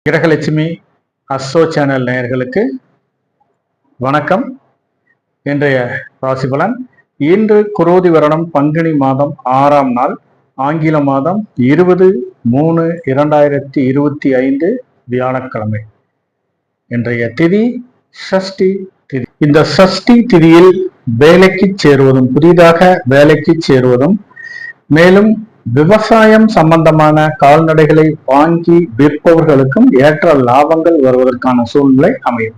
Grahalakshmi astro channel நேயர்களுக்கு வணக்கம். இன்றைய ராசி பலன். இன்று குரோதி வருடம் பங்குனி மாதம் 6ஆம் நாள், ஆங்கில மாதம் 20/3/2025 வியாழக்கிழமை. இன்றைய திதி ஷஷ்டி திதி. இந்த ஷஷ்டி திதியில் வேலைக்கு சேருவதும், புதிதாக வேலைக்கு சேருவதும், மேலும் விவசாயம் சம்பந்தமான கால்நடைகளை வாங்கி விற்பவர்களுக்கும் ஏற்ற லாபங்கள் வருவதற்கான சூழ்நிலை அமையும்.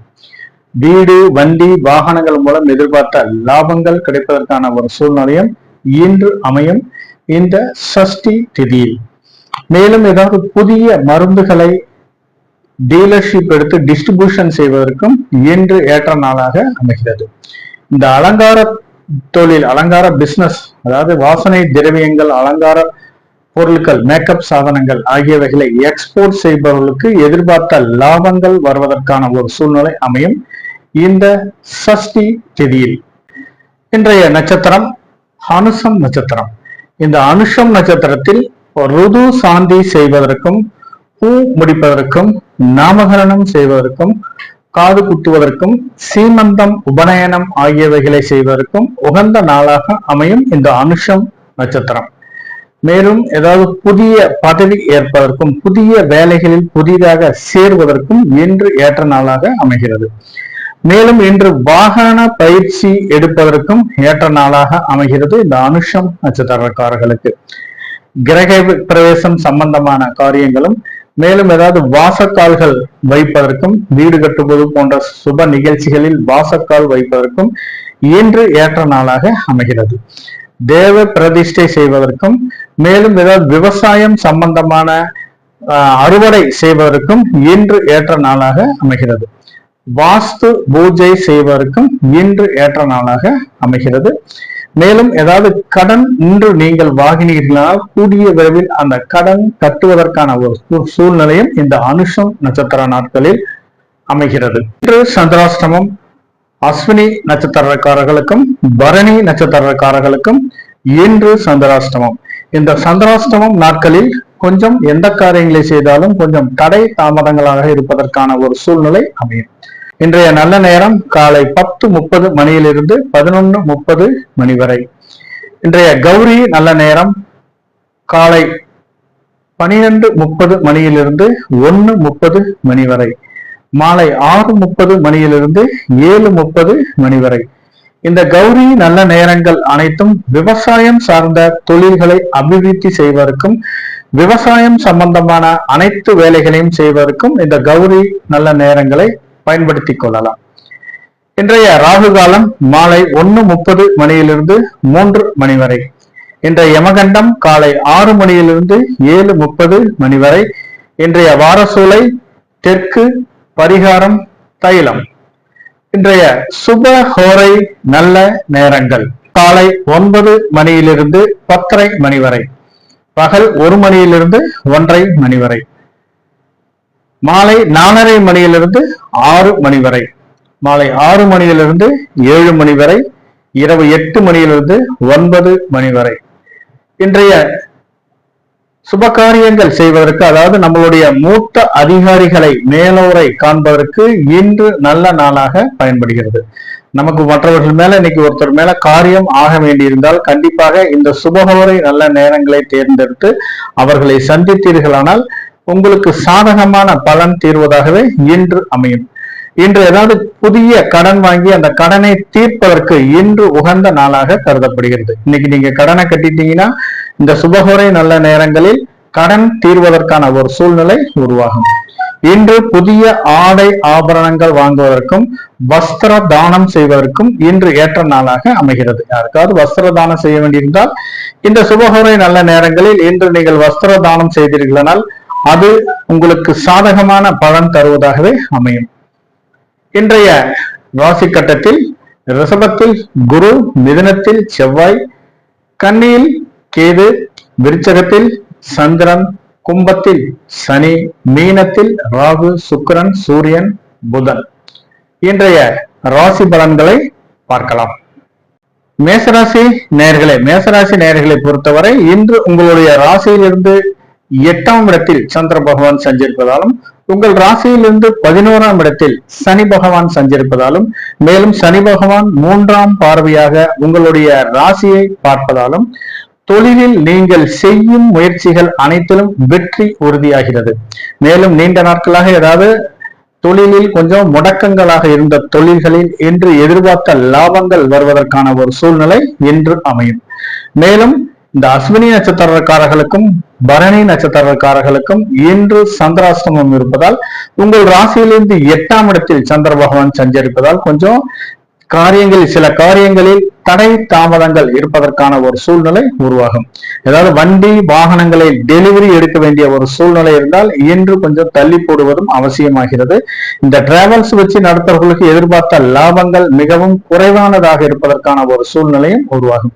வீடு, வண்டி, வாகனங்கள் மூலம் எதிர்பார்த்த லாபங்கள் கிடைப்பதற்கான ஒரு சூழ்நிலையும் இன்று அமையும் இந்த ஷஷ்டி திதியில். மேலும் ஏதாவது புதிய மருந்துகளை டீலர்ஷிப் எடுத்து டிஸ்ட்ரிபியூஷன் செய்வதற்கும் இன்று ஏற்ற நாளாக அமைகிறது. இந்த அலங்கார தொழில், அலங்கார பிசினஸ், அதாவது வாசனை திரவியங்கள், அலங்கார பொருட்கள், மேக்கப் சாதனங்கள் ஆகியவைகளை எக்ஸ்போர்ட் செய்பவர்களுக்கு எதிர்பார்த்த லாபங்கள் வருவதற்கான ஒரு சூழ்நிலை அமையும் இந்த ஷஷ்டி திதியில். இன்றைய நட்சத்திரம் அனுஷம் நட்சத்திரம். இந்த அனுஷம் நட்சத்திரத்தில் ருது சாந்தி செய்வதற்கும், பூ முடிப்பதற்கும், நாமகரணம் செய்வதற்கும், காது குத்துவதற்கும், சீமந்தம், உபநயனம் ஆகியவைகளை செய்வதற்கும் உகந்த நாளாக அமையும் இந்த அனுஷம் நட்சத்திரம். மேலும் ஏதாவது புதிய பதவி ஏற்பதற்கும், புதிய வேலைகளில் புதிதாக சேர்வதற்கும் இன்று ஏற்ற நாளாக அமைகிறது. மேலும் இன்று வாகன பயிற்சி எடுப்பதற்கும் ஏற்ற நாளாக அமைகிறது இந்த அனுஷம் நட்சத்திரக்காரர்களுக்கு. கிரக பிரவேசம் சம்பந்தமான காரியங்களும், மேலும் ஏதாவது வாசக்கால்கள் வைப்பதற்கும், வீடு கட்டுவது போன்ற சுப நிகழ்ச்சிகளில் வாசக்கால் வைப்பதற்கும் இன்று ஏற்ற நாளாக அமைகிறது. தேவ பிரதிஷ்டை செய்வதற்கும், மேலும் ஏதாவது விவசாயம் சம்பந்தமான அறுவடை செய்வதற்கும் இன்று ஏற்ற நாளாக அமைகிறது. வாஸ்து பூஜை செய்வதற்கும் இன்று ஏற்ற நாளாக அமைகிறது. மேலும் ஏதாவது கடன் இன்று நீங்கள் வாங்கினீர்களால் கூடிய விரைவில் அந்த கடன் கட்டுவதற்கான ஒரு சூழ்நிலையும் இந்த அனுஷம் நட்சத்திர நாட்களில் அமைகிறது. இன்று சந்திராஷ்டமம் அஸ்வினி நட்சத்திரக்காரர்களுக்கும், பரணி நட்சத்திரக்காரர்களுக்கும் இன்று சந்திராஷ்டமம். இந்த சந்திராஷ்டமம் நாட்களில் கொஞ்சம் எந்த காரியங்களை செய்தாலும் கொஞ்சம் தடை தாமதங்களாக இருப்பதற்கான ஒரு சூழ்நிலை அமையும். இன்றைய நல்ல நேரம் காலை 10:30 மணியிலிருந்து 11:30 மணி வரை. இன்றைய கௌரி நல்ல நேரம் காலை 12:30 மணியிலிருந்து 1:30 மணி வரை. மாலை 6:30 மணியிலிருந்து 7:30 மணி வரை. இந்த கௌரி நல்ல நேரங்கள் அனைத்தும் விவசாயம் சார்ந்த தொழில்களை அபிவிருத்தி செய்வதற்கும், விவசாயம் சம்பந்தமான அனைத்து வேலைகளையும் செய்வதற்கும் இந்த கௌரி நல்ல நேரங்களை பயன்படுத்தி கொள்ளலாம். இன்றைய ராகு காலம் மாலை 1:30 மணியிலிருந்து 3 மணி வரை. இன்றைய யமகண்டம் காலை 6 மணியிலிருந்து 7:30 மணி வரை. இன்றைய வாரசூலை தெற்கு, பரிகாரம் தைலம். இன்றைய சுப ஹோரை நல்ல நேரங்கள் காலை 9 மணியிலிருந்து 10:30 மணி வரை, பகல் 1 மணியிலிருந்து 1:30 மணி வரை, மாலை 4:30 மணியிலிருந்து 6 மணி வரை, மாலை 6 மணியிலிருந்து 7 மணி வரை, இரவு 8 மணியிலிருந்து 9 மணி வரை. இன்றைய சுபகாரியங்கள் செய்வதற்கு, அதாவது நம்மளுடைய மூத்த அதிகாரிகளை, மேலோரை காண்பதற்கு இன்று நல்ல நாளாக பயன்படுகிறது. நமக்கு மற்றவர்கள் மேல, இன்னைக்கு ஒருத்தர் மேல காரியம் ஆக வேண்டியிருந்தால் கண்டிப்பாக இந்த சுபகோரை நல்ல நேரங்களை தேர்ந்தெடுத்து அவர்களை சந்தித்தீர்களானால் உங்களுக்கு சாதகமான பலன் தீர்வதாகவே இன்று அமையும். இன்று ஏதாவது புதிய கடன் வாங்கி அந்த கடனை தீர்ப்பதற்கு இன்று உகந்த நாளாக கருதப்படுகிறது. இன்னைக்கு நீங்க கடனை கட்டிட்டீங்கன்னா இந்த சுபகோரை நல்ல நேரங்களில் கடன் தீர்வதற்கான ஒரு சூழ்நிலை உருவாகும். இன்று புதிய ஆடை ஆபரணங்கள் வாங்குவதற்கும், வஸ்திர தானம் செய்வதற்கும் இன்று ஏற்ற நாளாக அமைகிறது. யாருக்காவது வஸ்திர தானம் செய்ய வேண்டியிருந்தால் இந்த சுபகோரை நல்ல நேரங்களில் இன்று நீங்கள் வஸ்திர தானம் செய்தீர்களானால் அது உங்களுக்கு சாதகமான பலன் தருவதாகவே அமையும். இன்றைய ராசி கட்டத்தில் ரிஷபத்தில் குரு, மிதுனத்தில் செவ்வாய், கன்னியில் கேது, விருச்சகத்தில் சந்திரன், கும்பத்தில் சனி, மீனத்தில் ராகு, சுக்கிரன், சூரியன், புதன். இன்றைய ராசி பலன்களை பார்க்கலாம். மேசராசி நேயர்களை பொறுத்தவரை இன்று உங்களுடைய ராசியிலிருந்து 8ஆம் இடத்தில் சந்திர பகவான் சஞ்சரிப்பதாலும் உங்கள் ராசியிலிருந்து 11ஆம் இடத்தில் சனி பகவான் சஞ்சரிப்பதாலும் மேலும் சனி பகவான் 3ஆம் பார்வையாக உங்களுடைய ராசியை பார்ப்பதாலும் தொழிலில் நீங்கள் செய்யும் முயற்சிகள் அனைத்திலும் வெற்றி உறுதியாகிறது. மேலும் நீண்ட நாட்களாக ஏதாவது தொழிலில் கொஞ்சம் முடக்கங்களாக இருந்த தொழில்களில் இன்று எதிர்பார்த்த லாபங்கள் வருவதற்கான ஒரு சூழ்நிலை இன்று அமையும். மேலும் இந்த அஸ்வினி நட்சத்திரக்காரர்களுக்கும் பரணி நட்சத்திரக்காரர்களுக்கும் இன்று சந்திராஷ்டமம் இருப்பதால் உங்கள் ராசியிலிருந்து 8ஆம் இடத்தில் சந்திர பகவான் சஞ்சரிப்பதால் கொஞ்சம் சில காரியங்களில் தடை தாமதங்கள் இருப்பதற்கான ஒரு சூழ்நிலை உருவாகும். ஏதாவது வண்டி வாகனங்களை டெலிவரி எடுக்க வேண்டிய ஒரு சூழ்நிலை இருந்தால் இன்று கொஞ்சம் தள்ளி போடுவதும் அவசியமாகிறது. இந்த டிராவல்ஸ் வச்சு நடத்துறவர்களுக்கு எதிர்பார்த்த லாபங்கள் மிகவும் குறைவானதாக இருப்பதற்கான ஒரு சூழ்நிலையும் உருவாகும்.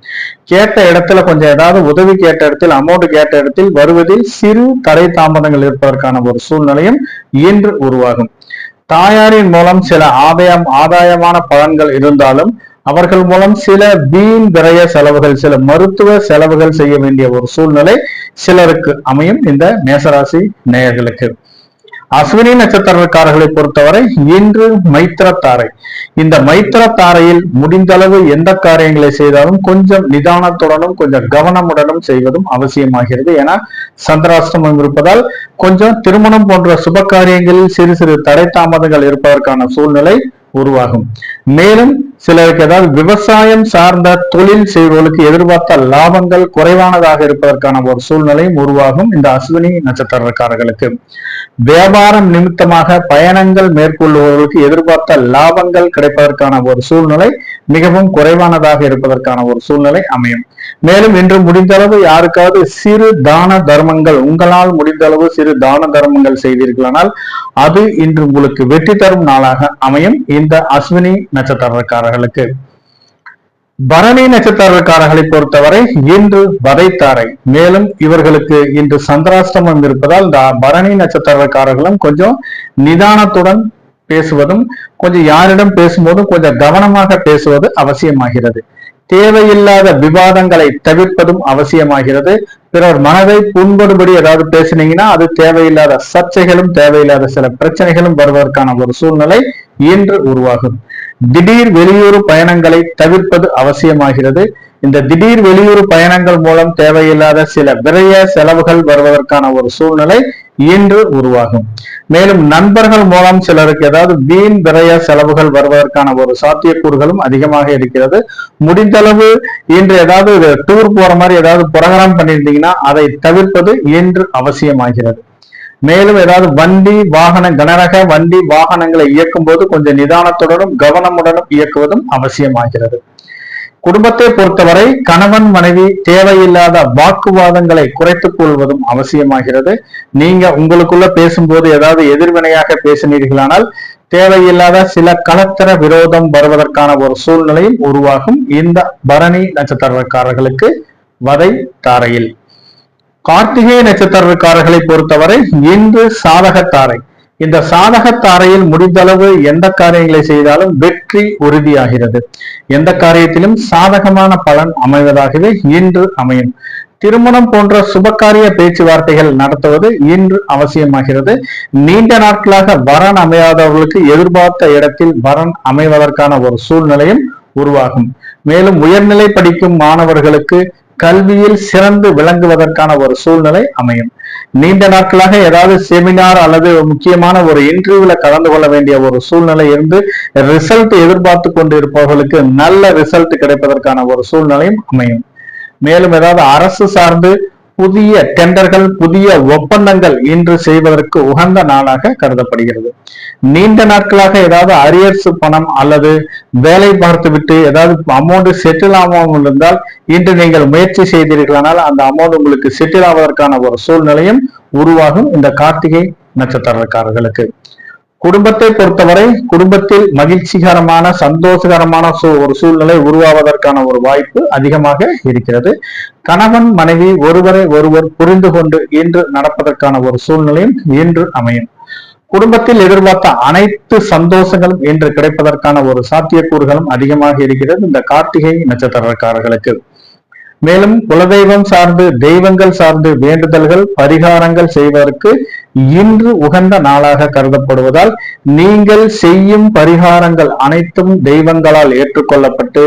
கேட்ட இடத்துல கொஞ்சம் ஏதாவது உதவி கேட்ட இடத்தில் அமௌண்ட் கேட்ட இடத்தில் வருவதில் சிறு தடை தாமதங்கள் இருப்பதற்கான ஒரு சூழ்நிலையும் இன்று உருவாகும். தாயாரின் மூலம் சில ஆதாயமான பலன்கள் இருந்தாலும் அவர்கள் மூலம் சில வீண் விரய செலவுகள், சில மருத்துவ செலவுகள் செய்ய வேண்டிய ஒரு சூழ்நிலை சிலருக்கு அமையும். இந்த மேசராசி நேயர்களுக்கு அஸ்வினி நட்சத்திரக்காரர்களை பொறுத்தவரை இன்று மைத்திரத்தாரை. இந்த மைத்திரத்தாரையில் முடிந்தளவு எந்த காரியங்களை செய்தாலும் கொஞ்சம் நிதானத்துடனும் கொஞ்சம் கவனமுடனும் செய்வதும் அவசியமாகிறது. ஏன்னா சந்திராஷ்டமம் இருப்பதால் கொஞ்சம் திருமணம் போன்ற சுப காரியங்களில் சிறு சிறு தடை தாமதங்கள் இருப்பதற்கான சூழ்நிலை உருவாகும். மேலும் சிலருக்கு ஏதாவது விவசாயம் சார்ந்த தொழில் செய்வர்களுக்கு எதிர்பார்த்த லாபங்கள் குறைவானதாக இருப்பதற்கான ஒரு சூழ்நிலையும் உருவாகும். இந்த அஸ்வினி நட்சத்திரக்காரர்களுக்கு வியாபாரம் நிமித்தமாக பயணங்கள் மேற்கொள்ளுபவர்களுக்கு எதிர்பார்த்த லாபங்கள் கிடைப்பதற்கான ஒரு சூழ்நிலை மிகவும் குறைவானதாக இருப்பதற்கான ஒரு சூழ்நிலை அமையும். மேலும் இன்று முடிந்தளவு யாருக்காவது சிறு தான தர்மங்கள், உங்களால் முடிந்தளவு சிறு தான தர்மங்கள் செய்தீர்களானால் அது இன்று உங்களுக்கு வெற்றி தரும் நாளாக அமையும். இந்த அஸ்வினி நட்சத்திரக்காரர்களுக்கு பரணி நட்சத்திரக்காரர்களை பொறுத்தவரை இன்று வதைத்தாரை. மேலும் இவர்களுக்கு இன்று சந்திராஷ்டமம் இருப்பதால் இந்த பரணி நட்சத்திரக்காரர்களும் கொஞ்சம் நிதானத்துடன் பேசுவதும் கொஞ்சம் யாரிடம் பேசும்போதும் கொஞ்சம் கவனமாக பேசுவது அவசியமாகிறது. தேவையில்லாத விவாதங்களை தவிர்ப்பதும் அவசியமாகிறது. பிறர் மனதை புண்படும்படி ஏதாவது பேசினீங்கன்னா அது தேவையில்லாத சர்ச்சைகளும் தேவையில்லாத சில பிரச்சனைகளும் வருவதற்கான ஒரு சூழ்நிலை இன்று உருவாகும். திடீர் வெளியூர் பயணங்களை தவிர்ப்பது அவசியமாகிறது. இந்த திடீர் வெளியூர் பயணங்கள் மூலம் தேவையில்லாத சில விரய செலவுகள் வருவதற்கான ஒரு சூழ்நிலை இன்று உருவாகும். மேலும் நண்பர்கள் மூலம் சிலருக்கு ஏதாவது வீண் விரய செலவுகள் வருவதற்கான ஒரு சாத்தியக்கூறுகளும் அதிகமாக இருக்கிறது. முடிந்தளவு இன்று ஏதாவது டூர் போற மாதிரி ஏதாவது புரோகிராம் பண்ணியிருந்தீங்கன்னா அதை தவிர்ப்பது இன்று அவசியமாகிறது. மேலும் ஏதாவது கனரக வண்டி வாகனங்களை இயக்கும் போது கொஞ்சம் நிதானத்துடனும் கவனமுடனும் இயக்குவதும் அவசியமாகிறது. குடும்பத்தை பொறுத்தவரை கணவன் மனைவி தேவையில்லாத வாக்குவாதங்களை குறைத்துக் கொள்வதும் அவசியமாகிறது. நீங்க உங்களுக்குள்ள பேசும்போது ஏதாவது எதிர்வினையாக பேசினீர்களானால் தேவையில்லாத சில கலத்தர விரோதம் வருவதற்கான ஒரு சூழ்நிலையும் உருவாகும். இந்த பரணி நட்சத்திரக்காரர்களுக்கு வதை தாரையில். கார்த்திகை நட்சத்திரக்காரர்களை பொறுத்தவரை இன்று சாதகத்தாரை. இந்த சாதகத்தாரையில் முடிந்தளவு எந்த காரியங்களை செய்தாலும் வெற்றி உறுதியாகிறது. எந்த காரியத்திலும் சாதகமான பலன் அமைவதாகவே இன்று அமையும். திருமணம் போன்ற சுபகாரிய பேச்சுவார்த்தைகள் நடத்துவது இன்று அவசியமாகிறது. நீண்ட நாட்களாக வரன் அமையாதவர்களுக்கு எதிர்பார்த்த இடத்தில் வரன் அமைவதற்கான ஒரு சூழ்நிலையும் உருவாகும். மேலும் உயர்நிலை படிக்கும் மாணவர்களுக்கு கல்வியில் சிறந்து விளங்குவதற்கான ஒரு சூழ்நிலை அமையும். நீண்ட நாட்களாக ஏதாவது செமினார் அல்லது முக்கியமான ஒரு இன்டர்வியூல கலந்து கொள்ள வேண்டிய ஒரு சூழ்நிலை இருந்து ரிசல்ட் எதிர்பார்த்து கொண்டு இருப்பவர்களுக்கு நல்ல ரிசல்ட் கிடைப்பதற்கான ஒரு சூழ்நிலையும் அமையும். மேலும் ஏதாவது அரசு சார்ந்து புதிய டெண்டர்கள், புதிய ஒப்பந்தங்கள் இன்று செய்வதற்கு உகந்த நாளாக கருதப்படுகிறது. நீண்ட நாட்களாக ஏதாவது அரியர்ஸ் பணம் அல்லது வேலை பார்த்து விட்டு ஏதாவது அமௌண்ட் செட்டில் ஆகாமல் இருந்தால் இன்று நீங்கள் முயற்சி செய்தீர்களானால் அந்த அமௌண்ட் உங்களுக்கு செட்டில் ஆவதற்கான ஒரு சூழ்நிலையும் உருவாகும். இந்த கார்த்திகை நட்சத்திரக்காரர்களுக்கு குடும்பத்தை பொறுத்தவரை குடும்பத்தில் மகிழ்ச்சிகரமான சந்தோஷகரமான ஒரு சூழ்நிலை உருவாவதற்கான ஒரு வாய்ப்பு அதிகமாக இருக்கிறது. கணவன் மனைவி ஒருவரை ஒருவர் புரிந்து கொண்டு இன்று நடப்பதற்கான ஒரு சூழ்நிலையும் இன்று அமையும். குடும்பத்தில் எதிர்பார்த்த அனைத்து சந்தோஷங்களும் இன்று கிடைப்பதற்கான ஒரு சாத்தியக்கூறுகளும் அதிகமாக இருக்கிறது இந்த கார்த்திகை நட்சத்திரக்காரர்களுக்கு. மேலும் குலதெய்வம் சார்ந்து தெய்வங்கள் சார்ந்து வேண்டுதல்கள் பரிகாரங்கள் செய்வதற்கு இன்று உகந்த நாளாக கருதப்படுவதால் நீங்கள் செய்யும் பரிகாரங்கள் அனைத்தும் தெய்வங்களால் ஏற்றுக்கொள்ளப்பட்டு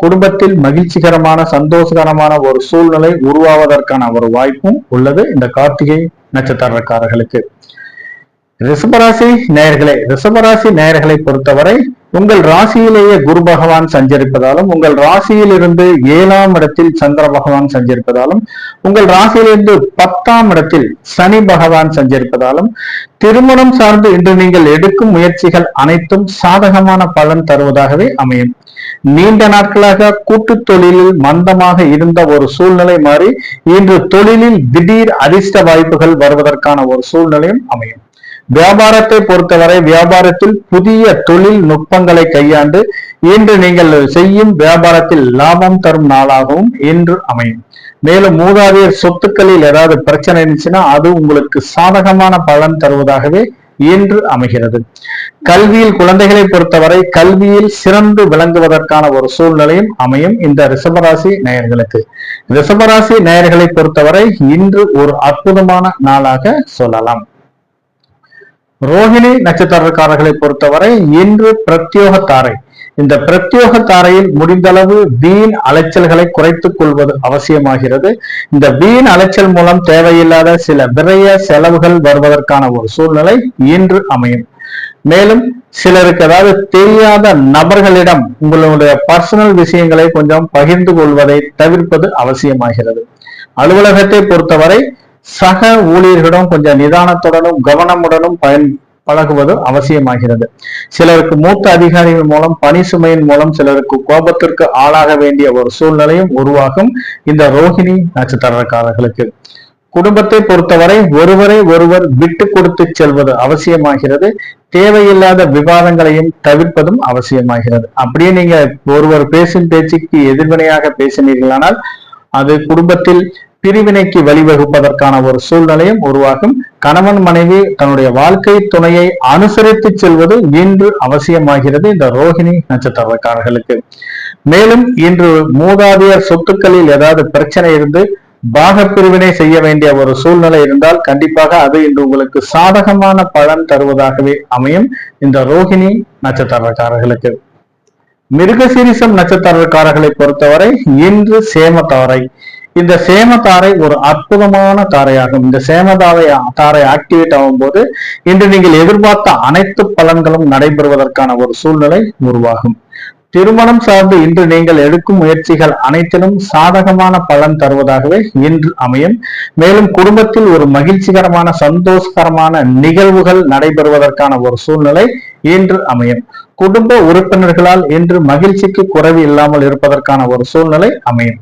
குடும்பத்தில் மகிழ்ச்சிகரமான சந்தோஷகரமான ஒரு சூழ்நிலை உருவாவதற்கான ஒரு வாய்ப்பும் உள்ளது இந்த கார்த்திகை நட்சத்திரக்காரர்களுக்கு. ரிஷபராசி நேயர்களே, ரிஷபராசி நேயர்களை பொறுத்தவரை உங்கள் ராசியிலேயே குரு பகவான் சஞ்சரிப்பதாலும் உங்கள் ராசியிலிருந்து 7ஆம் இடத்தில் சந்திர பகவான் சஞ்சரிப்பதாலும் உங்கள் ராசியிலிருந்து 10ஆம் இடத்தில் சனி பகவான் சஞ்சரிப்பதாலும் திருமணம் சார்ந்து இன்று நீங்கள் எடுக்கும் முயற்சிகள் அனைத்தும் சாதகமான பலன் தருவதாகவே அமையும். நீண்ட நாட்களாக கூட்டு தொழிலில் மந்தமாக இருந்த ஒரு சூழ்நிலை மாறி இன்று தொழிலில் திடீர் அதிர்ஷ்ட வாய்ப்புகள் வருவதற்கான ஒரு சூழ்நிலையும் அமையும். வியாபாரத்தை பொறுத்தவரை வியாபாரத்தில் புதிய தொழில் நுட்பங்களை கையாண்டு இன்று நீங்கள் செய்யும் வியாபாரத்தில் லாபம் தரும் நாளாகவும் இன்று அமையும். மேலும் மூதாதையர் சொத்துக்களில் ஏதாவது பிரச்சனை இருந்துச்சுன்னா அது உங்களுக்கு சாதகமான பலன் தருவதாகவே இன்று அமைகிறது. கல்வியில் குழந்தைகளை பொறுத்தவரை கல்வியில் சிறந்து விளங்குவதற்கான ஒரு சூழ்நிலையும் அமையும் இந்த ரிஷபராசி நேயர்களுக்கு. ரிஷபராசி நேயர்களை பொறுத்தவரை இன்று ஒரு அற்புதமான நாளாக சொல்லலாம். ரோஹிணி நட்சத்திரக்காரர்களை பொறுத்தவரை இன்று பிரத்யோக தாரை. இந்த பிரத்யோக தாரையில் முடிந்தளவு வீண் அலைச்சல்களை குறைத்துக் கொள்வது அவசியமாகிறது. இந்த வீண் அலைச்சல் மூலம் தேவையில்லாத சில விரய செலவுகள் வருவதற்கான ஒரு சூழ்நிலை இன்று அமையும். மேலும் சிலருக்கு அதாவது தெரியாத நபர்களிடம் உங்களுடைய பர்சனல் விஷயங்களை கொஞ்சம் பகிர்ந்து கொள்வதை தவிர்ப்பது அவசியமாகிறது. அலுவலகத்தை பொறுத்தவரை சக ஊழியர்களிடம் கொஞ்சம் நிதானத்துடனும் கவனமுடனும் பழகுவது அவசியமாகிறது. சிலருக்கு மூத்த அதிகாரிகள் மூலம் பணி சுமையின் மூலம் சிலருக்கு கோபத்திற்கு ஆளாக வேண்டிய ஒரு சூழ்நிலையும் உருவாகும் இந்த ரோஹிணி நட்சத்திரக்காரர்களுக்கு. குடும்பத்தை பொறுத்தவரை ஒருவரை ஒருவர் விட்டு கொடுத்து செல்வது அவசியமாகிறது. தேவையில்லாத விவாதங்களையும் தவிர்ப்பதும் அவசியமாகிறது. அப்படியே நீங்க ஒருவர் பேசும் பேச்சுக்கு எதிர்வினையாக பேசினீர்களானால் அது குடும்பத்தில் பிரிவினைக்கு வழிவகுப்பதற்கான ஒரு சூழ்நிலையும் உருவாகும். கணவன் மனைவி தன்னுடைய வாழ்க்கை துணையை அனுசரித்து செல்வது இன்று அவசியமாகிறது இந்த ரோஹிணி நட்சத்திரக்காரர்களுக்கு. மேலும் இன்று மூதாதையர் சொத்துக்களில் ஏதாவது பிரச்சனை இருந்து பாக பிரிவினை செய்ய வேண்டிய ஒரு சூழ்நிலை இருந்தால் கண்டிப்பாக அது இன்று உங்களுக்கு சாதகமான பலன் தருவதாகவே அமையும் இந்த ரோஹிணி நட்சத்திரக்காரர்களுக்கு. மிருகசீரிஷம் நட்சத்திரக்காரர்களை பொறுத்தவரை இன்று சேமத்தாரை. இந்த சேமத்தாரை ஒரு அற்புதமான தாரையாகும். இந்த தாரை ஆக்டிவேட் ஆகும் போது இன்று நீங்கள் எதிர்பார்த்த அனைத்து பலன்களும் நடைபெறுவதற்கான ஒரு சூழ்நிலை உருவாகும். திருமணம் சார்ந்து இன்று நீங்கள் எடுக்கும் முயற்சிகள் அனைத்திலும் சாதகமான பலன் தருவதாகவே இன்று அமையும். மேலும் குடும்பத்தில் ஒரு மகிழ்ச்சிகரமான சந்தோஷகரமான நிகழ்வுகள் நடைபெறுவதற்கான ஒரு சூழ்நிலை இன்று அமையும். குடும்ப உறுப்பினர்களால் இன்று மகிழ்ச்சிக்கு குறைவு இல்லாமல் இருப்பதற்கான ஒரு சூழ்நிலை அமையும்.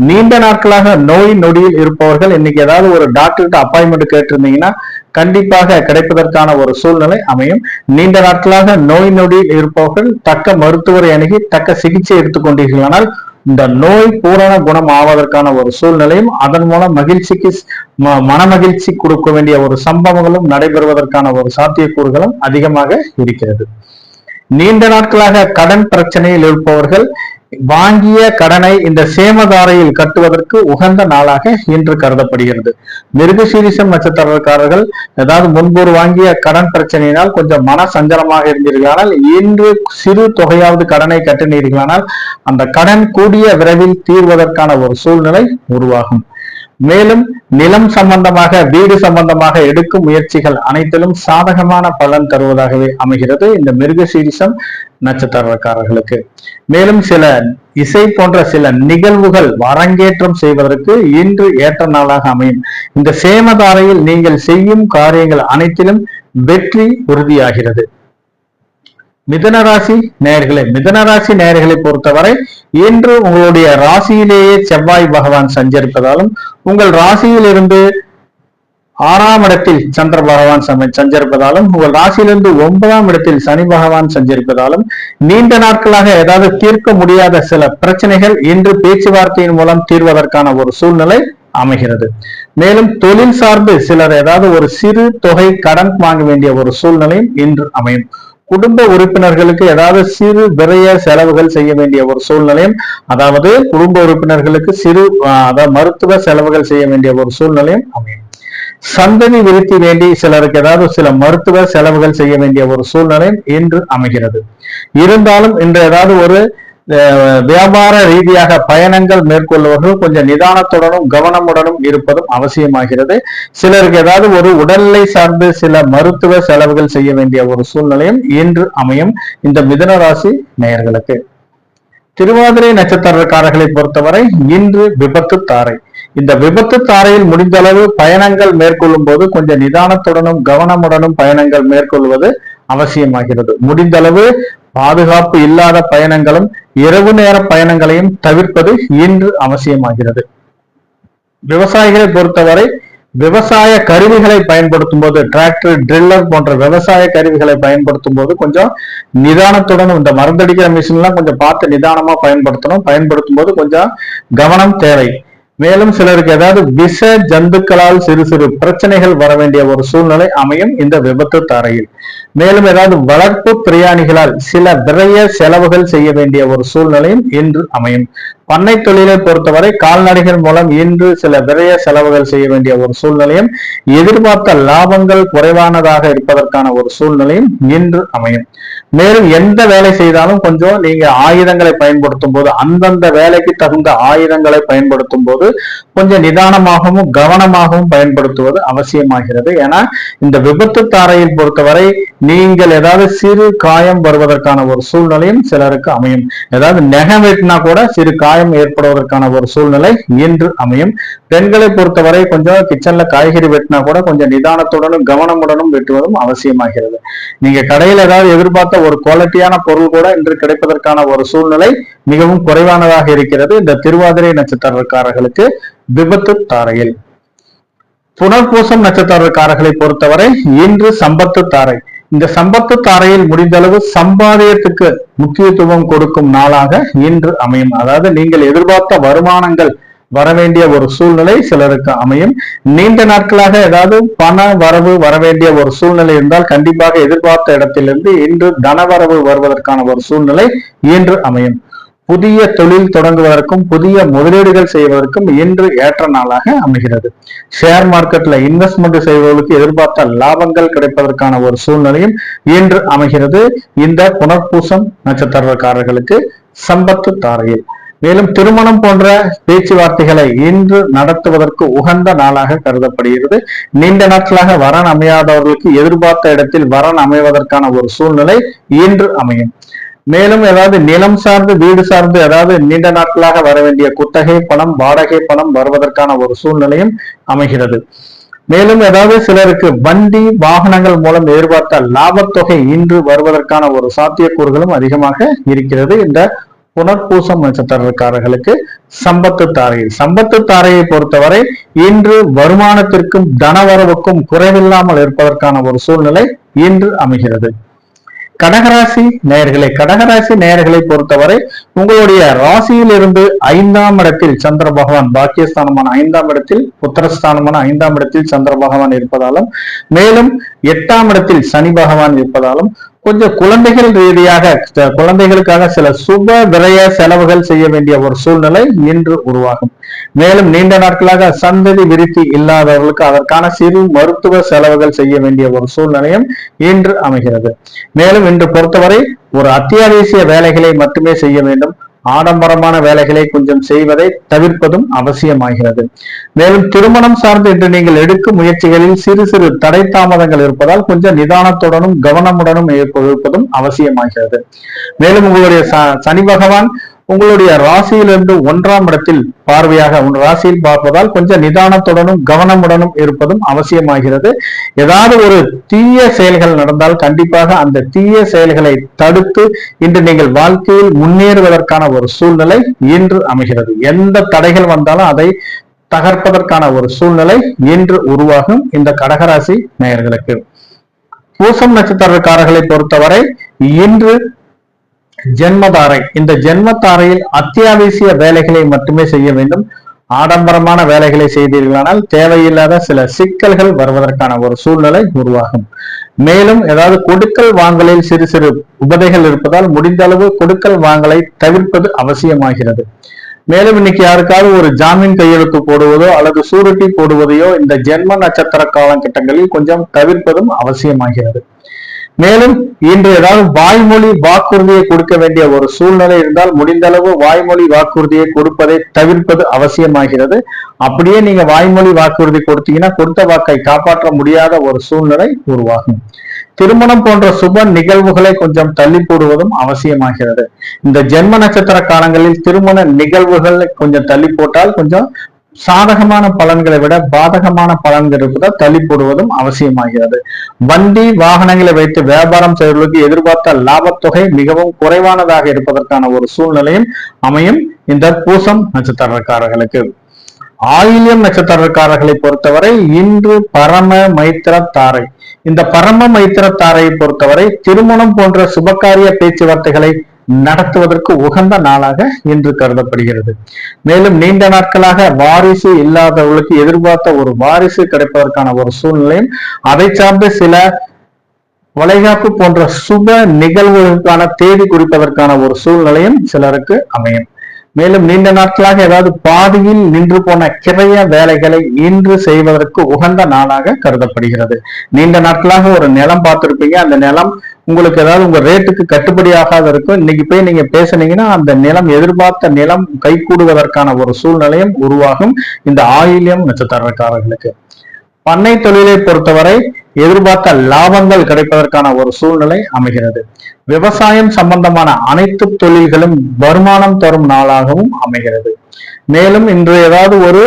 நீண்ட நாட்களாக நோய் நொடியில் இருப்பவர்கள் இன்னைக்கு ஏதாவது ஒரு டாக்டர்கிட்ட அப்பாயின்மெண்ட் கேட்டிருந்தீங்கன்னா கண்டிப்பாக கிடைப்பதற்கான ஒரு சூழ்நிலை அமையும். நீண்ட நாட்களாக நோய் நொடியில் இருப்பவர்கள் தக்க மருத்துவரை அணுகி தக்க சிகிச்சை எடுத்துக்கொண்டீர்களானால் இந்த நோய் பூரண குணம் ஆவதற்கான ஒரு சூழ்நிலையும் அதன் மூலம் மகிழ்ச்சிக்கு மன மகிழ்ச்சி கொடுக்க வேண்டிய ஒரு சம்பவங்களும் நடைபெறுவதற்கான ஒரு சாத்தியக்கூறுகளும் அதிகமாக இருக்கிறது. நீண்ட நாட்களாக கடன் பிரச்சனையில் இருப்பவர்கள் வாங்கிய கடனை இந்த சேமதாரையில் கட்டுவதற்கு உகந்த நாளாக இன்று கருதப்படுகிறது. மிருகசீரிஷம் நட்சத்திரக்காரர்கள் ஏதாவது முன்பு வாங்கிய கடன் பிரச்சனையினால் கொஞ்சம் மன சஞ்சலமாக இருந்தீர்களானால் இன்று சிறு தொகையாவது கடனை கட்டினீர்களானால் அந்த கடன் கூடிய விரைவில் தீர்வதற்கான ஒரு சூழ்நிலை உருவாகும். மேலும் நிலம் சம்பந்தமாக வீடு சம்பந்தமாக எடுக்கும் முயற்சிகள் அனைத்திலும் சாதகமான பலன் தருவதாகவே அமைகிறது இந்த மிருகசீரிஷம் நட்சத்திரக்காரர்களுக்கு. மேலும் சில இசை போன்ற சில நிகழ்வுகள் அரங்கேற்றம் செய்வதற்கு இன்று ஏற்ற நாளாக அமையும். இந்த சேமதாரையில் நீங்கள் செய்யும் காரியங்கள் அனைத்திலும் வெற்றி உறுதியாகிறது. மிதுனராசி நேயர்களை பொறுத்தவரை இன்று உங்களுடைய ராசியிலேயே செவ்வாய் பகவான் சஞ்சரிப்பதாலும் உங்கள் ராசியிலிருந்து 6ஆம் இடத்தில் சந்திர பகவான் சஞ்சரிப்பதாலும் உங்கள் ராசியிலிருந்து 9ஆம் இடத்தில் சனி பகவான் சஞ்சரிப்பதாலும் நீண்ட நாட்களாக ஏதாவது தீர்க்க முடியாத சில பிரச்சனைகள் இன்று பேச்சுவார்த்தையின் மூலம் தீர்வதற்கான ஒரு சூழ்நிலை அமைகிறது. மேலும் தொழில் சார்ந்து சிலர் ஏதாவது ஒரு சிறு தொகை கடன் வாங்க வேண்டிய ஒரு சூழ்நிலையும் இன்று அமையும். குடும்ப உறுப்பினர்களுக்கு ஏதாவது சிறு விரைய செலவுகள் செய்ய வேண்டிய ஒரு சூழ்நிலையும், அதாவது குடும்ப உறுப்பினர்களுக்கு சிறு அதாவது மருத்துவ செலவுகள் செய்ய வேண்டிய ஒரு சூழ்நிலையும் அமையும். சந்ததி விருத்தி வேண்டி சிலருக்கு ஏதாவது சில மருத்துவ செலவுகள் செய்ய வேண்டிய ஒரு சூழ்நிலையும் இன்று அமைகிறது. இருந்தாலும் இன்று ஏதாவது ஒரு வியாபார ரீதியாக பயணங்கள் மேற்கொள்பவர்கள் கொஞ்சம் நிதானத்துடனும் கவனமுடனும் இருப்பதும் அவசியமாகிறது. சிலருக்கு ஏதாவது ஒரு உடல்நிலை சார்ந்து சில மருத்துவ செலவுகள் செய்ய வேண்டிய ஒரு சூழ்நிலையும் இன்று அமையும் இந்த மிதுன ராசி நேயர்களுக்கு. திருவாதிரை நட்சத்திரக்காரர்களை பொறுத்தவரை இன்று விபத்து தாரை. இந்த விபத்து தாரையில் முடிந்த அளவு பயணங்கள் மேற்கொள்ளும் போது கொஞ்சம் நிதானத்துடனும் கவனமுடனும் பயணங்கள் மேற்கொள்வது அவசியமாகிறது. முடிந்த அளவு பாதுகாப்பு இல்லாத பயணங்களும் இரவு நேர பயணங்களையும் தவிர்ப்பது இன்று அவசியமாகிறது. விவசாயிகளை பொறுத்தவரை விவசாய கருவிகளை பயன்படுத்தும் போது டிராக்டர், ட்ரில்லர் போன்ற விவசாய கருவிகளை பயன்படுத்தும் போது கொஞ்சம் நிதானத்துடன், இந்த மருந்தடிக்கிற மிஷின் எல்லாம் கொஞ்சம் பார்த்து நிதானமா பயன்படுத்தணும். பயன்படுத்தும் போது கொஞ்சம் கவனம் தேவை. மேலும் சிலருக்கு ஏதாவது விஷ ஜந்துக்களால் சிறு சிறு பிரச்சனைகள் வர வேண்டிய ஒரு சூழ்நிலை அமையும் இந்த விபத்து தாரையில். மேலும் ஏதாவது வளர்ப்பு பிரியாணிகளால் சில விரைய செலவுகள் செய்ய வேண்டிய ஒரு சூழ்நிலையும் இன்று அமையும். பண்ணை தொழிலை பொறுத்தவரை கால்நடைகள் மூலம் இன்று சில விரைய செலவுகள் செய்ய வேண்டிய ஒரு சூழ்நிலையும், எதிர்பார்த்த லாபங்கள் குறைவானதாக இருப்பதற்கான ஒரு சூழ்நிலையும் இன்று அமையும். மேலும் எந்த வேலை செய்தாலும் கொஞ்சம் நீங்க ஆயுதங்களை பயன்படுத்தும் போது, அந்தந்த வேலைக்கு தகுந்த ஆயுதங்களை பயன்படுத்தும் போது கொஞ்சம் நிதானமாகவும் கவனமாகவும் பயன்படுத்துவது அவசியமாகிறது. ஏன்னா இந்த விபத்து தாரையில் பொறுத்தவரை நீங்கள் ஏதாவது சிறு காயம் வருவதற்கான ஒரு சூழ்நிலையும் சிலருக்கு அமையும். ஏதாவது நகம் வெட்டினா கூட சிறு காயம் ஏற்படுவதற்கான ஒரு சூழ்நிலை இன்று அமையும். பெண்களை பொறுத்தவரை கொஞ்சம் கிச்சன்ல காய்கறி வெட்டினா கூட கொஞ்சம் நிதானத்துடனும் கவனமுடனும் வெட்டுவதும் அவசியமாகிறது. நீங்க கடையில் ஏதாவது எதிர்பார்த்த ஒரு குவாலிட்டியான பொருள் கூட இன்று கிடைப்பதற்கான ஒரு சூழ்நிலை மிகவும் குறைவானதாக இருக்கிறது இந்த திருவாதிரை நட்சத்திரக்காரர்களுக்கு விபத்து தாரையில். புனர்பூசம் நட்சத்திரக்காரர்களை பொறுத்தவரை இன்று சம்பத்து தாரை. இந்த சம்பத்து தாரையில் முடிந்தளவு சம்பாதியத்துக்கு முக்கியத்துவம் கொடுக்கும் நாளாக இன்று அமையும். அதாவது நீங்கள் எதிர்பார்த்த வருமானங்கள் வர வேண்டிய ஒரு சூழ்நிலை சிலருக்கு அமையும். நீண்ட நாட்களாக ஏதாவது பண வரவு வர வேண்டிய ஒரு சூழ்நிலை இருந்தால் கண்டிப்பாக எதிர்பார்த்த இடத்திலிருந்து இன்று தனவரவு வருவதற்கான ஒரு சூழ்நிலை இன்று அமையும். புதிய தொழில் தொடங்குவதற்கும் புதிய முதலீடுகள் செய்வதற்கும் இன்று ஏற்ற நாளாக அமைகிறது. ஷேர் மார்க்கெட்ல இன்வெஸ்ட்மெண்ட் செய்வதற்கு எதிர்பார்த்த லாபங்கள் கிடைப்பதற்கான ஒரு சூழ்நிலையும் இன்று அமைகிறது இந்த புனர்பூசம் நட்சத்திரக்காரர்களுக்கு சம்பத்து தாரையில். மேலும் திருமணம் போன்ற பேச்சுவார்த்தைகளை இன்று நடத்துவதற்கு உகந்த நாளாக கருதப்படுகிறது. நீண்ட நாட்களாக வரன் அமையாதவர்களுக்கு எதிர்பார்த்த இடத்தில் வரன் அமைவதற்கான ஒரு சூழ்நிலை இன்று அமையும். மேலும் ஏதாவது நிலம் சார்ந்து வீடு சார்ந்து ஏதாவது நீண்ட நாட்களாக வர வேண்டிய குத்தகை பணம், வாடகை பணம் வருவதற்கான ஒரு சூழ்நிலையும் அமைகிறது. மேலும் ஏதாவது சிலருக்கு வண்டி வாகனங்கள் மூலம் எதிர்பார்த்த லாபத்தொகை இன்று வருவதற்கான ஒரு சாத்தியக்கூறுகளும் அதிகமாக இருக்கிறது இந்த புனர்பூசம் நட்சத்திரக்காரர்களுக்கு சம்பத்து தாரையில். சம்பத்து தாரையை பொறுத்தவரை இன்று வருமானத்திற்கும் தனவரவுக்கும் குறைவில்லாமல் இருப்பதற்கான ஒரு சூழ்நிலை இன்று அமைகிறது. கடகராசி நேயர்களை பொறுத்தவரை உங்களுடைய ராசியில் இருந்து 5ஆம் இடத்தில் சந்திர பகவான், பாக்கியஸ்தானமான 5ஆம் இடத்தில், புத்திரஸ்தானமான 5ஆம் இடத்தில் சந்திர பகவான் இருப்பதாலும், மேலும் 8ஆம் இடத்தில் சனி பகவான் இருப்பதாலும் கொஞ்சம் குழந்தைகள் ரீதியாக குழந்தைகளுக்காக சில சுப விரய செலவுகள் செய்ய வேண்டிய ஒரு சூழ்நிலை இன்று உருவாகும். மேலும் நீண்ட நாட்களாக சந்ததி விருத்தி இல்லாதவர்களுக்கு அதற்கான சிறு மருத்துவ செலவுகள் செய்ய வேண்டிய ஒரு சூழ்நிலையும் இன்று அமைகிறது. மேலும் இன்று பொறுத்தவரை ஒரு அத்தியாவசிய வேலைகளை மட்டுமே செய்ய வேண்டும். ஆடம்பரமான வேலைகளை கொஞ்சம் செய்வதை தவிர்ப்பதும் அவசியமாகிறது. மேலும் திருமணம் சார்ந்து இன்று நீங்கள் எடுக்கும் முயற்சிகளில் சிறு சிறு தடை தாமதங்கள் இருப்பதால் கொஞ்சம் நிதானத்துடனும் கவனமுடனும் இருப்பதும் அவசியமாகிறது. மேலும் உங்களுடைய சனி பகவான் உங்களுடைய ராசியிலிருந்து 1ஆம் இடத்தில் பார்வையாக ராசியில் பார்ப்பதால் கொஞ்சம் நிதானத்துடனும் கவனமுடனும் இருப்பதும் அவசியமாகிறது. ஏதாவது ஒரு தீய செயல்கள் நடந்தால் கண்டிப்பாக அந்த தீய செயல்களை தடுத்து இன்று நீங்கள் வாழ்க்கையில் முன்னேறுவதற்கான ஒரு சூழ்நிலை இன்று அமைகிறது. எந்த தடைகள் வந்தாலும் அதை தகர்ப்பதற்கான ஒரு சூழ்நிலை இன்று உருவாகும் இந்த கடகராசி நேயர்களுக்கு. பூசம் நட்சத்திரக்காரர்களை பொறுத்தவரை இன்று ஜென்மதாரை. இந்த ஜென்மதாரையில் அத்தியாவசிய வேலைகளை மட்டுமே செய்ய வேண்டும். ஆடம்பரமான வேலைகளை செய்தீர்களானால் தேவையில்லாத சில சிக்கல்கள் வருவதற்கான ஒரு சூழ்நிலை உருவாகும். மேலும் ஏதாவது கொடுக்கல் வாங்கலில் சிறு சிறு உபதைகள் இருப்பதால் முடிந்த அளவு கொடுக்கல் வாங்கலை தவிர்ப்பது அவசியமாகிறது. மேலும் இன்னைக்கு யாருக்காவது ஒரு ஜாமீன் கையெழுத்து போடுவதோ அல்லது சூரிட்டி போடுவதையோ இந்த ஜென்ம நட்சத்திர காலகட்டங்களில் கொஞ்சம் தவிர்ப்பதும் அவசியமாகிறது. மேலும் இன்று ஏதாவது வாய்மொழி வாக்குறுதியை கொடுக்க வேண்டிய ஒரு சூழ்நிலை இருந்தால் முடிந்த அளவு வாய்மொழி வாக்குறுதியை கொடுப்பதை தவிர்ப்பது அவசியமாகிறது. அப்படியே நீங்க வாய்மொழி வாக்குறுதி கொடுத்தீங்கன்னா கொடுத்த வாக்கை காப்பாற்ற முடியாத ஒரு சூழ்நிலை உருவாகும். திருமணம் போன்ற சுப நிகழ்வுகளை கொஞ்சம் தள்ளி போடுவதும் அவசியமாகிறது. இந்த ஜென்ம நட்சத்திர காலங்களில் திருமண நிகழ்வுகளை கொஞ்சம் தள்ளி போட்டால் கொஞ்சம் சாதகமான பலன்களை விட பாதகமான பலன்கள் இருப்பதால் தள்ளி போடுவதும் அவசியமாகிறது. வண்டி வாகனங்களை வைத்து வியாபாரம் செய்வதற்கு எதிர்பார்த்த லாபத்தொகை மிகவும் குறைவானதாக இருப்பதற்கான ஒரு சூழ்நிலையும் அமையும் இந்த பூசம் நட்சத்திரக்காரர்களுக்கு. ஆயில்யம் நட்சத்திரக்காரர்களை பொறுத்தவரை இன்று பரம மைத்திர தாரை. இந்த பரம மைத்திர தாரையை பொறுத்தவரை திருமணம் போன்ற சுபகாரிய பேச்சுவார்த்தைகளை நடத்துவதற்கு உகந்த நாளாக இன்று கருதப்படுகிறது. மேலும் நீண்ட நாட்களாக வாரிசு இல்லாதவர்களுக்கு எதிர்பார்த்த ஒரு வாரிசு கிடைப்பதற்கான ஒரு சூழ்நிலையும் அதை சார்ந்து சில வளைகாப்பு போன்ற சுப நிகழ்வுகளுக்கான தேதி குறிப்பதற்கான ஒரு சூழ்நிலையும் சிலருக்கு அமையும். மேலும் நீண்ட நாட்களாக ஏதாவது பாதியில் நின்று போன கிரைய வேலைகளை இன்று செய்வதற்கு உகந்த நாளாக கருதப்படுகிறது. நீண்ட நாட்களாக ஒரு நிலம் பார்த்திருப்பீங்க, அந்த நிலம் உங்களுக்கு ஏதாவது உங்க ரேட்டுக்கு கட்டுப்படி ஆகாத இருக்கும். இன்னைக்கு போய் நீங்க பேசுனீங்கன்னா அந்த நிலம் எதிர்பார்த்த நிலம் கைகூடுவதற்கான ஒரு சூழ்நிலையும் உருவாகும் இந்த ஆயில்யம் நட்சத்திரக்காரர்களுக்கு. பண்ணை தொழிலை பொறுத்தவரை எதிர்பார்த்த லாபங்கள் கிடைப்பதற்கான ஒரு சூழ்நிலை அமைகிறது. விவசாயம் சம்பந்தமான அனைத்து தொழில்களும் வருமானம் தரும் நாளாகவும் அமைகிறது. மேலும் இன்று ஏதாவது ஒரு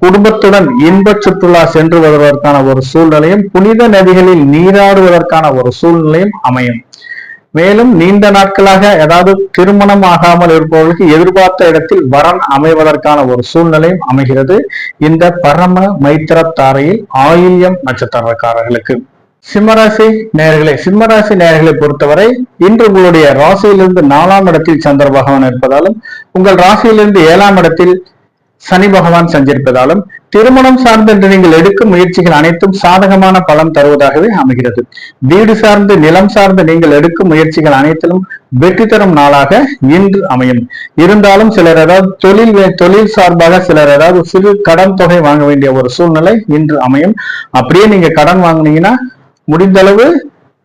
குடும்பத்துடன் இன்ப சுற்றுலா சென்று வருவதற்கான ஒரு சூழ்நிலையும் புனித நதிகளில் நீராடுவதற்கான ஒரு சூழ்நிலையும் அமையும். மேலும் நீண்ட நாட்களாக ஏதாவது திருமணம் ஆகாமல் இருப்பவர்களுக்கு எதிர்பார்த்த இடத்தில் வரன் அமைவதற்கான ஒரு சூழ்நிலையும் அமைகிறது இந்த பரம மைத்திர தாரையில் ஆயில்யம் நட்சத்திரக்காரர்களுக்கு. சிம்மராசி நேயர்களே, சிம்மராசி நேயர்களை பொறுத்தவரை இன்று உங்களுடைய ராசியிலிருந்து 4ஆம் இடத்தில் சந்திர பகவான் இருப்பதாலும் உங்கள் ராசியிலிருந்து 7ஆம் இடத்தில் சனி பகவான் சஞ்சரிப்பதாலும் திருமணம் சார்ந்து என்று நீங்கள் எடுக்கும் முயற்சிகள் அனைத்தும் சாதகமான பலன் தருவதாகவே அமைகிறது. வீடு சார்ந்து நிலம் சார்ந்து நீங்கள் எடுக்கும் முயற்சிகள் அனைத்திலும் வெற்றி தரும் நாளாக இன்று அமையும். இருந்தாலும் சிலர் ஏதாவது தொழில் சார்பாக சிலர் ஏதாவது சிறு கடன் தொகை வாங்க வேண்டிய ஒரு சூழ்நிலை இன்று அமையும். அப்படியே நீங்க கடன் வாங்கினீங்கன்னா முடிந்தளவு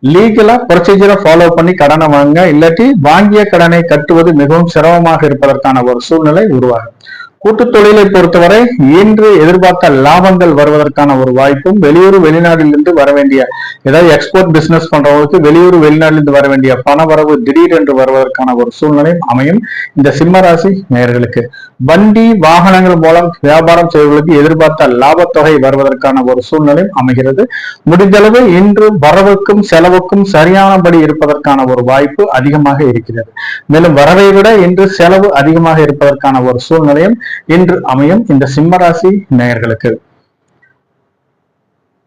லீகலா ப்ரொசீஜரை ஃபாலோ பண்ணி கடனை வாங்க, இல்லாட்டி வாங்கிய கடனை கட்டுவது மிகவும் சிரமமாக இருப்பதற்கான ஒரு சூழ்நிலை உருவாகும். கூட்டு தொழிலை பொறுத்தவரை இன்று எதிர்பார்த்த லாபங்கள் வருவதற்கான ஒரு வாய்ப்பும் வெளியூர் வெளிநாட்டிலிருந்து வர வேண்டிய ஏதாவது எக்ஸ்போர்ட் பிசினஸ் பண்றவங்களுக்கு வெளியூர் வெளிநாட்டிலிருந்து வர வேண்டிய பண வரவு திடீரென்று வருவதற்கான ஒரு சூழ்நிலையும் அமையும் இந்த சிம்மராசி நேயர்களுக்கு. வண்டி வாகனங்கள் மூலம் வியாபாரம் செய்வதற்கு எதிர்பார்த்த லாபத்தொகை வருவதற்கான ஒரு சூழ்நிலையும் அமைகிறது. முடிந்தளவு இன்று வரவுக்கும் செலவுக்கும் சரியானபடி இருப்பதற்கான ஒரு வாய்ப்பு அதிகமாக இருக்கிறது. மேலும் வரவை விட இன்று செலவு அதிகமாக இருப்பதற்கான ஒரு சூழ்நிலையும் இன்று அமையும் இந்த சிம்மராசி நேயர்களுக்கு.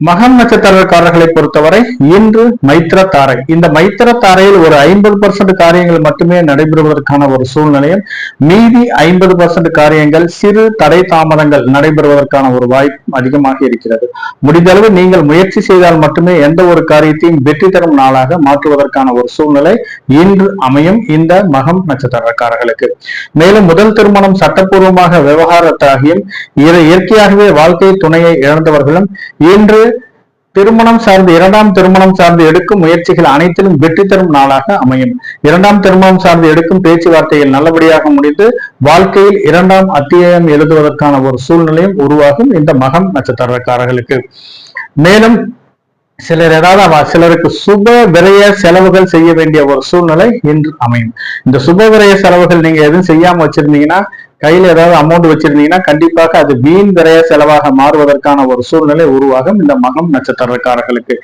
மகம் நட்சத்திரக்காரர்களை பொறுத்தவரை இன்று மைத்திர தாரை. இந்த மைத்திர தாரையில் ஒரு 50% காரியங்கள் மட்டுமே நடைபெறுவதற்கான ஒரு சூழ்நிலையும் மீதி 50% காரியங்கள் சிறு தடை தாமதங்கள் நடைபெறுவதற்கான ஒரு வாய்ப்பும் அதிகமாக இருக்கிறது. முடிந்தளவு நீங்கள் முயற்சி செய்தால் மட்டுமே எந்த ஒரு காரியத்தையும் வெற்றி தரும் நாளாக மாற்றுவதற்கான ஒரு சூழ்நிலை இன்று அமையும் இந்த மகம் நட்சத்திரக்காரர்களுக்கு. மேலும் முதல் திருமணம் சட்டப்பூர்வமாக விவகாரத்தாகியும் இயற்கையாகவே வாழ்க்கை துணையை இழந்தவர்களும் இன்று திருமணம் சார்ந்து 2ஆம் திருமணம் சார்ந்து எடுக்கும் முயற்சிகள் அனைத்திலும் வெற்றி தரும் நாளாக அமையும். 2ஆம் திருமணம் சார்ந்து எடுக்கும் பேச்சுவார்த்தைகள் நல்லபடியாக முடிந்து வாழ்க்கையில் 2ஆம் அத்தியாயம் எழுதுவதற்கான ஒரு சூழ்நிலையும் உருவாகும் இந்த மகம் நட்சத்திரக்காரர்களுக்கு. மேலும் சிலருக்கு சுப விரய செலவுகள் செய்ய வேண்டிய ஒரு சூழ்நிலை இன்று அமையும். இந்த சுப விரய செலவுகள் நீங்க எதுவும் செய்யாம வச்சிருந்தீங்கன்னா, கையில ஏதாவது அமௌண்ட் வச்சிருந்தீங்கன்னா கண்டிப்பாக அது வீண் விரய செலவாக மாறுவதற்கான ஒரு சூழ்நிலை உருவாகும் இந்த மகம் நட்சத்திரக்காரர்களுக்கு.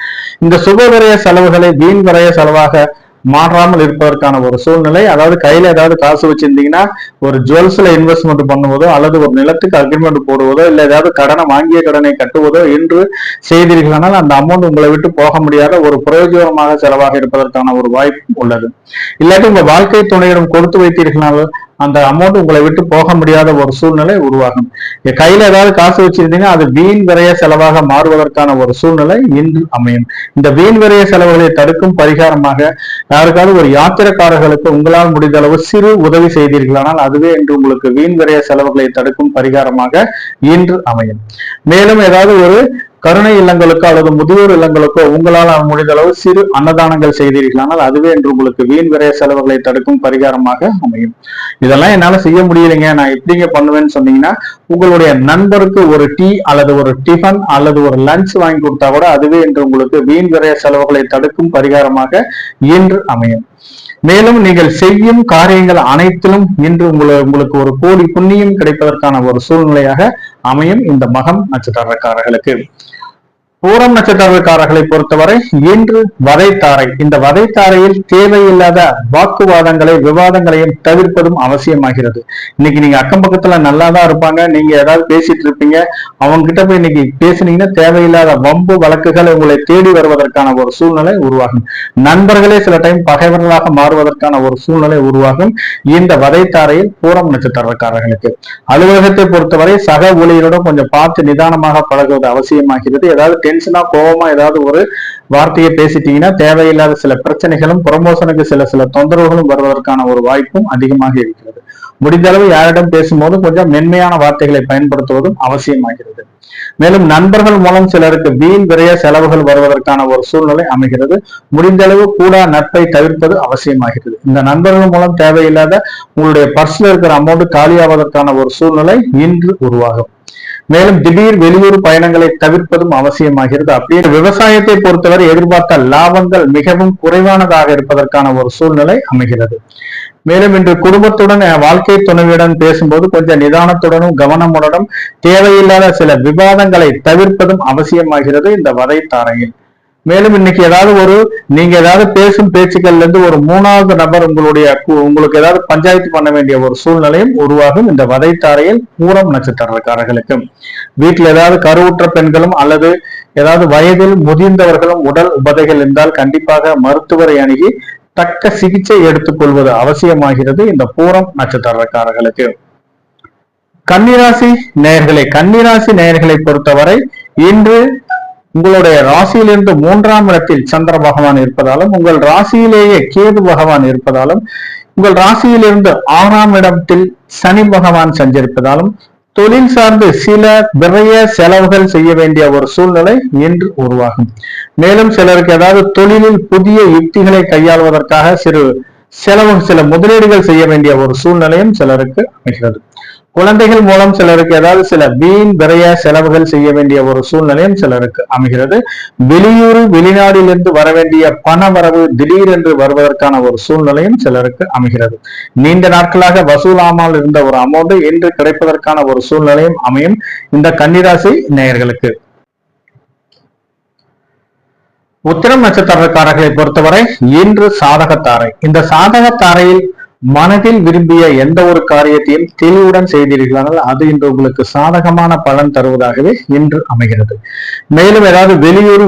இந்த சுப விரய செலவுகளை வீண் விரய செலவாக மாறாமல் இருப்பதற்கான ஒரு சூழ்நிலை, அதாவது கையில ஏதாவது காசு வச்சிருந்தீங்கன்னா ஒரு ஜுவல்ஸ்ல இன்வெஸ்ட்மெண்ட் பண்ணுவதோ அல்லது ஒரு நிலத்துக்கு அக்ரிமெண்ட் போடுவதோ இல்ல ஏதாவது கடனை வாங்கிய கடனை கட்டுவதோ என்று செய்தீர்களானால் அந்த அமௌண்ட் உங்களை விட்டு போக முடியாத ஒரு பிரயோஜனமாக செலவாக இருப்பதற்கான ஒரு வாய்ப்பு உள்ளது. இல்லாட்டி உங்க வாழ்க்கை துணையிடம் கொடுத்து வைத்தீர்களானால் அந்த அமௌண்ட் உங்களை விட்டு போக முடியாத ஒரு சூழ்நிலை உருவாகும். கையில ஏதாவது காசு வச்சிருந்தீங்கன்னா அது வீண் விரைய செலவாக மாறுவதற்கான ஒரு சூழ்நிலை இன்று அமையும். இந்த வீண் விரைய செலவுகளை தடுக்கும் பரிகாரமாக யாருக்காவது ஒரு யாத்திரைக்காரர்களுக்கு உங்களால் முடிந்த அளவு சிறு உதவி செய்தீர்களானால் அதுவே இன்று உங்களுக்கு வீண் விரைய செலவுகளை தடுக்கும் பரிகாரமாக இன்று அமையும். மேலும் ஏதாவது ஒரு கருணை இல்லங்களுக்கோ அல்லது முதியோர் இல்லங்களுக்கோ உங்களால் முடிந்த அளவு சிறு அன்னதானங்கள் செய்தீர்களானால் அதுவே என்று உங்களுக்கு வீண் விரைய செலவுகளை தடுக்கும் பரிகாரமாக அமையும். இதெல்லாம் என்னால செய்ய முடியலைங்க, நான் எப்படிங்க பண்ணுவேன்னு சொன்னீங்கன்னா உங்களுடைய நண்பருக்கு ஒரு டீ அல்லது ஒரு டிஃபன் அல்லது ஒரு லஞ்ச் வாங்கி கொடுத்தா கூட அதுவே என்று உங்களுக்கு வீண் விரைய செலவுகளை தடுக்கும் பரிகாரமாக இன்று அமையும். மேலும் நீங்கள் செய்யும் காரியங்கள் அனைத்திலும் இன்று உங்களுக்கு ஒரு கோடி புண்ணியம் கிடைப்பதற்கான ஒரு சூழ்நிலையாக அமையும் இந்த மகம் நட்சத்திரக்காரர்களுக்கு. பூரம் நட்சத்திரக்காரர்களை பொறுத்தவரை இன்று வதைத்தாரை. இந்த வதைத்தாரையில் தேவையில்லாத வாக்குவாதங்களை விவாதங்களையும் தவிர்ப்பதும் அவசியமாகிறது. இன்னைக்கு நீங்க அக்கம் பக்கத்துல நல்லாதான் இருப்பாங்க, நீங்க ஏதாவது பேசிட்டு இருப்பீங்க, அவங்க கிட்ட போய் இன்னைக்கு பேசினீங்கன்னா தேவையில்லாத வம்பு வழக்குகள் உங்களை தேடி வருவதற்கான ஒரு சூழ்நிலை உருவாகும். நண்பர்களே சில டைம் பகைவர்களாக மாறுவதற்கான ஒரு சூழ்நிலை உருவாகும் இந்த வதைத்தாரையில் பூரம் நட்சத்திரக்காரர்களுக்கு. அலுவலகத்தை பொறுத்தவரை சக ஊழியருடன் கொஞ்சம் பார்த்து நிதானமாக பழகுவது அவசியமாகிறது. ஏதாவது டென்ஷனா கோபமா ஏதாவது ஒரு வார்த்தையை பேசிட்டீங்கன்னா தேவையில்லாத சில பிரச்சனைகளும் ப்ரமோஷனுக்கு சில தொந்தரவுகளும் வருவதற்கான ஒரு வாய்ப்பும் அதிகமாக இருக்கிறது. முடிந்த அளவு யாரிடம் பேசும்போது கொஞ்சம் மென்மையான வார்த்தைகளை பயன்படுத்துவதும் அவசியமாகிறது. மேலும் நண்பர்கள் மூலம் சிலருக்கு வீண் விரைய செலவுகள் வருவதற்கான ஒரு சூழ்நிலை அமைகிறது. முடிந்த அளவு கூட நட்பை தவிர்ப்பது அவசியமாகிறது. இந்த நண்பர்கள் மூலம் தேவையில்லாத உங்களுடைய பர்ஸ்ல இருக்கிற அமௌண்ட் காலியாவதற்கான ஒரு சூழ்நிலை இன்று உருவாகும். மேலும் திடீர் வெளியூர் பயணங்களை தவிர்ப்பதும் அவசியமாகிறது. அப்படியே விவசாயத்தை பொறுத்தவரை எதிர்பார்த்த லாபங்கள் மிகவும் குறைவானதாக இருப்பதற்கான ஒரு சூழ்நிலை அமைகிறது. மேலும் இன்று குடும்பத்துடன் வாழ்க்கை துணைவியுடன் பேசும்போது கொஞ்சம் நிதானத்துடனும் கவனமுடனும் தேவையில்லாத சில விவாதங்களை தவிர்ப்பதும் அவசியமாகிறது இந்த வதைத்தாரையில். மேலும் இன்னைக்கு ஏதாவது நீங்க ஏதாவது பேசும் பேச்சுக்கள்ல இருந்து ஒரு மூணாவது நபர் உங்களுக்கு ஏதாவது பஞ்சாயத்து பண்ண வேண்டிய ஒரு சூழ்நிலையும் உருவாகும் இந்த வதைத்தாரையில் பூரம் நட்சத்திரக்காரர்களுக்கும். வீட்டில் ஏதாவது கருவுற்ற பெண்களும் அல்லது ஏதாவது வயதில் முதிர்ந்தவர்களும் உடல் உபதைகள் இருந்தால் கண்டிப்பாக மருத்துவரை அணுகி தக்க சிகிச்சை எடுத்துக்கொள்வது அவசியமாகிறது இந்த பூரம் நட்சத்திரக்காரர்களுக்கு. கன்னிராசி நேயர்களை பொறுத்தவரை இன்று உங்களுடைய ராசியிலிருந்து 3ஆம் இடத்தில் சந்திர பகவான் இருப்பதாலும் உங்கள் ராசியிலேயே கேது பகவான் இருப்பதாலும் உங்கள் ராசியிலிருந்து 6ஆம் இடத்தில் சனி பகவான் சஞ்சரிப்பதாலும் தொழில் சார்ந்து சில விரைய செலவுகள் செய்ய வேண்டிய ஒரு சூழ்நிலை இன்று உருவாகும். மேலும் சிலருக்கு ஏதாவது தொழிலில் புதிய யுக்திகளை கையாளுவதற்காக சில முதலீடுகள் செய்ய வேண்டிய ஒரு சூழ்நிலையும் சிலருக்கு அமைகிறது. குழந்தைகள் மூலம் சிலருக்கு ஏதாவது சில வீண் விரைய செலவுகள் செய்ய வேண்டிய ஒரு சூழ்நிலையும் சிலருக்கு அமைகிறது. வெளிநாட்டிலிருந்து வர வேண்டிய பண வரவு திடீரென்று வருவதற்கான ஒரு சூழ்நிலையும் சிலருக்கு அமைகிறது. நீண்ட நாட்களாக வசூலாமல் இருந்த ஒரு அமௌண்ட் இன்று கிடைப்பதற்கான ஒரு சூழ்நிலையும் அமையும் இந்த கன்னிராசி நேயர்களுக்கு. உத்திரம் நட்சத்திரக்காரர்களை பொறுத்தவரை இன்று சாதகத்தாரை. இந்த சாதகத்தாரையில் மனதில் விரும்பிய எந்த ஒரு காரியத்தையும் தெளிவுடன் செய்தீர்களானால் அது இன்று உங்களுக்கு சாதகமான பலன் தருவதாகவே இன்று அமைகிறது. மேலும் ஏதாவது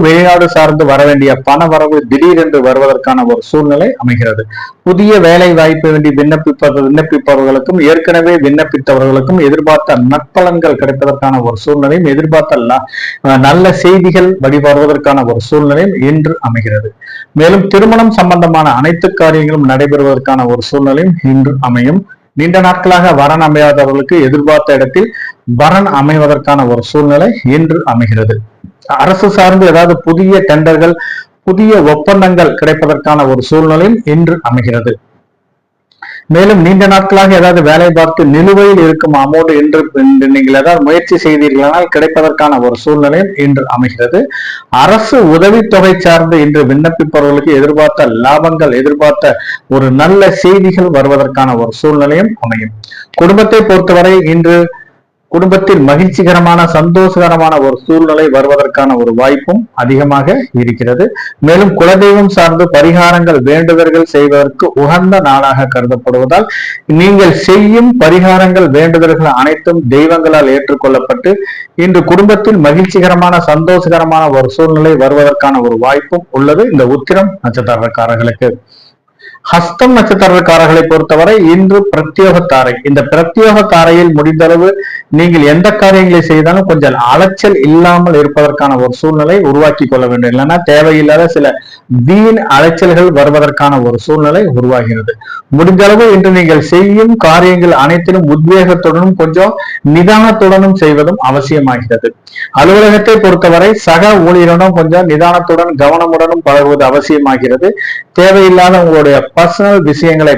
வெளிநாடு சார்ந்து வர வேண்டிய பண வரவு திடீரென்று வருவதற்கான ஒரு சூழ்நிலை அமைகிறது. புதிய வேலை வாய்ப்பு வேண்டி விண்ணப்பிப்பவர்களுக்கும் ஏற்கனவே விண்ணப்பித்தவர்களுக்கும் எதிர்பார்த்த நற்பலன்கள் கிடைப்பதற்கான ஒரு சூழ்நிலையும் எதிர்பார்த்த நல்ல செய்திகள் வழிபடுவதற்கான ஒரு சூழ்நிலையும் இன்று அமைகிறது. மேலும் திருமணம் சம்பந்தமான அனைத்து காரியங்களும் நடைபெறுவதற்கான ஒரு சூழ்நிலையும் இன்று அமையும். நீண்ட நாட்களாக வரன் அமையாதவர்களுக்கு எதிர்பார்த்த இடத்தில் வரன் அமைவதற்கான ஒரு சூழ்நிலை இன்று அமைகிறது. அரசு சார்ந்து ஏதாவது புதிய டெண்டர்கள் புதிய ஒப்பந்தங்கள் கிடைப்பதற்கான ஒரு சூழ்நிலையும் இன்று அமைகிறது. மேலும் நீண்ட நாட்களாக ஏதாவது வேலை பார்த்து நிலுவையில் இருக்கும் அமௌண்ட் இன்று நீங்கள் ஏதாவது முயற்சி செய்தீர்களானால் கிடைப்பதற்கான ஒரு சூழ்நிலையும் இன்று அமைகிறது. அரசு உதவித்தொகை சார்ந்து இன்று விண்ணப்பிப்பவர்களுக்கு எதிர்பார்த்த லாபங்கள் எதிர்பார்த்த ஒரு நல்ல செய்திகள் வருவதற்கான ஒரு சூழ்நிலையும் அமையும். குடும்பத்தை பொறுத்தவரை இன்று குடும்பத்தில் மகிழ்ச்சிகரமான சந்தோஷகரமான ஒரு சூழ்நிலை வருவதற்கான ஒரு வாய்ப்பும் அதிகமாக இருக்கிறது. மேலும் குலதெய்வம் சார்ந்து பரிகாரங்கள் வேண்டுதல்கள் செய்வதற்கு உகந்த நாளாக கருதப்படுவதால் நீங்கள் செய்யும் பரிகாரங்கள் வேண்டுதல்கள் அனைத்தும் தெய்வங்களால் ஏற்றுக்கொள்ளப்பட்டு இன்று குடும்பத்தில் மகிழ்ச்சிகரமான சந்தோஷகரமான ஒரு சூழ்நிலை வருவதற்கான ஒரு வாய்ப்பும் உள்ளது இந்த உத்திரம் நட்சத்திரக்காரர்களுக்கு. ஹஸ்தம் நட்சத்திரக்காரர்களை பொறுத்தவரை இன்று பிரத்யோக தாரை. இந்த பிரத்யோக தாரையில் முடிந்தளவு நீங்கள் எந்த காரியங்களை செய்தாலும் கொஞ்சம் அலைச்சல் இல்லாமல் இருப்பதற்கான ஒரு சூழ்நிலை உருவாக்கி கொள்ள வேண்டும். இல்லைன்னா தேவையில்லாத சில வீண் அலைச்சல்கள் வருவதற்கான ஒரு சூழ்நிலை உருவாகிறது. முடிந்தளவு இன்று நீங்கள் செய்யும் காரியங்கள் அனைத்திலும் உத்வேகத்துடனும் கொஞ்சம் நிதானத்துடனும் செய்வதும் அவசியமாகிறது. அலுவலகத்தை பொறுத்தவரை சக ஊழியருடன் கொஞ்சம் நிதானத்துடன் கவனமுடனும் பழகுவது அவசியமாகிறது. தேவையில்லாத உங்களுடைய பர்சனல் விஷயங்களை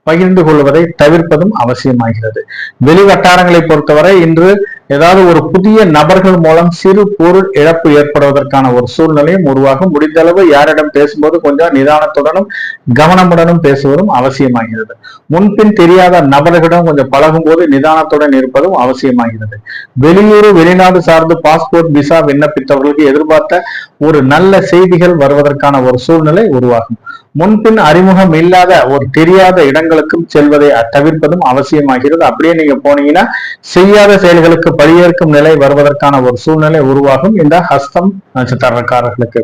பகிர்ந்து கொள்வதை தவிர்ப்பதும் அவசியமாகிறது. வெளி வட்டாரங்களை பொறுத்தவரை இன்று ஏதாவது ஒரு புதிய நபர்கள் மூலம் சிறு பொருள் இழப்பு ஏற்படுவதற்கான ஒரு சூழ்நிலையும் உருவாகும். முடிந்த அளவு யாரிடம் பேசும்போது கொஞ்சம் நிதானத்துடனும் கவனமுடனும் பேசுவதும் அவசியமாகிறது. முன்பின் தெரியாத நபர்களிடம் கொஞ்சம் பழகும் போது நிதானத்துடன் இருப்பதும் அவசியமாகிறது. வெளியூர் வெளிநாடு சார்ந்து பாஸ்போர்ட் விசா விண்ணப்பித்தவர்களுக்கு எதிர்பார்த்த ஒரு நல்ல செய்திகள் வருவதற்கான ஒரு சூழ்நிலை உருவாகும். முன்பின் அறிமுகம் இல்லாத ஒரு தெரியாத இடங்களுக்கும் செல்வதை தவிர்ப்பதும் அவசியமாகிறது. அப்படியே நீங்க போனீங்கன்னா செய்யாத செயல்களுக்கு பழியேற்கும் நிலை வருவதற்கான ஒரு சூழ்நிலை உருவாகும் இந்த ஹஸ்தம் நட்சத்திரக்காரர்களுக்கு.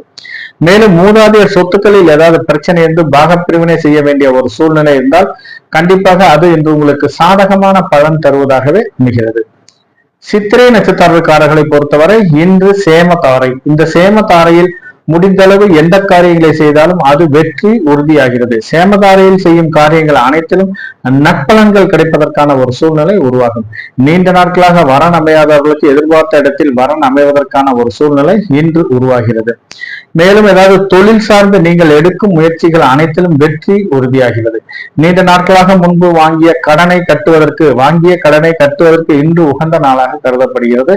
மேலும் மூதாதையர் சொத்துக்களில் ஏதாவது பிரச்சனை இருந்து பாகப்பிரிவினை செய்ய வேண்டிய ஒரு சூழ்நிலை இருந்தால் கண்டிப்பாக அது இன்று உங்களுக்கு சாதகமான பலன் தருவதாகவே அமைகிறது. சித்திரை நட்சத்திரக்காரர்களை பொறுத்தவரை இன்று சேமதாரை. இந்த சேமதாரையில் முடிந்தளவு எந்த காரியங்களை செய்தாலும் அது வெற்றி உறுதியாகிறது. சேமதாரையில் செய்யும் காரியங்கள் அனைத்திலும் நற்பலன்கள் கிடைப்பதற்கான ஒரு சூழ்நிலை உருவாகும். நீண்ட நாட்களாக வரன் அமையாதவர்களுக்கு எதிர்பார்த்த இடத்தில் வரன் அமைவதற்கான ஒரு சூழ்நிலை இன்று உருவாகிறது. மேலும் ஏதாவது தொழில் சார்ந்து நீங்கள் எடுக்கும் முயற்சிகள் அனைத்திலும் வெற்றி உறுதியாகிறது. நீண்ட நாட்களாக முன்பு வாங்கிய கடனை கட்டுவதற்கு இன்று உகந்த நாளாக கருதப்படுகிறது.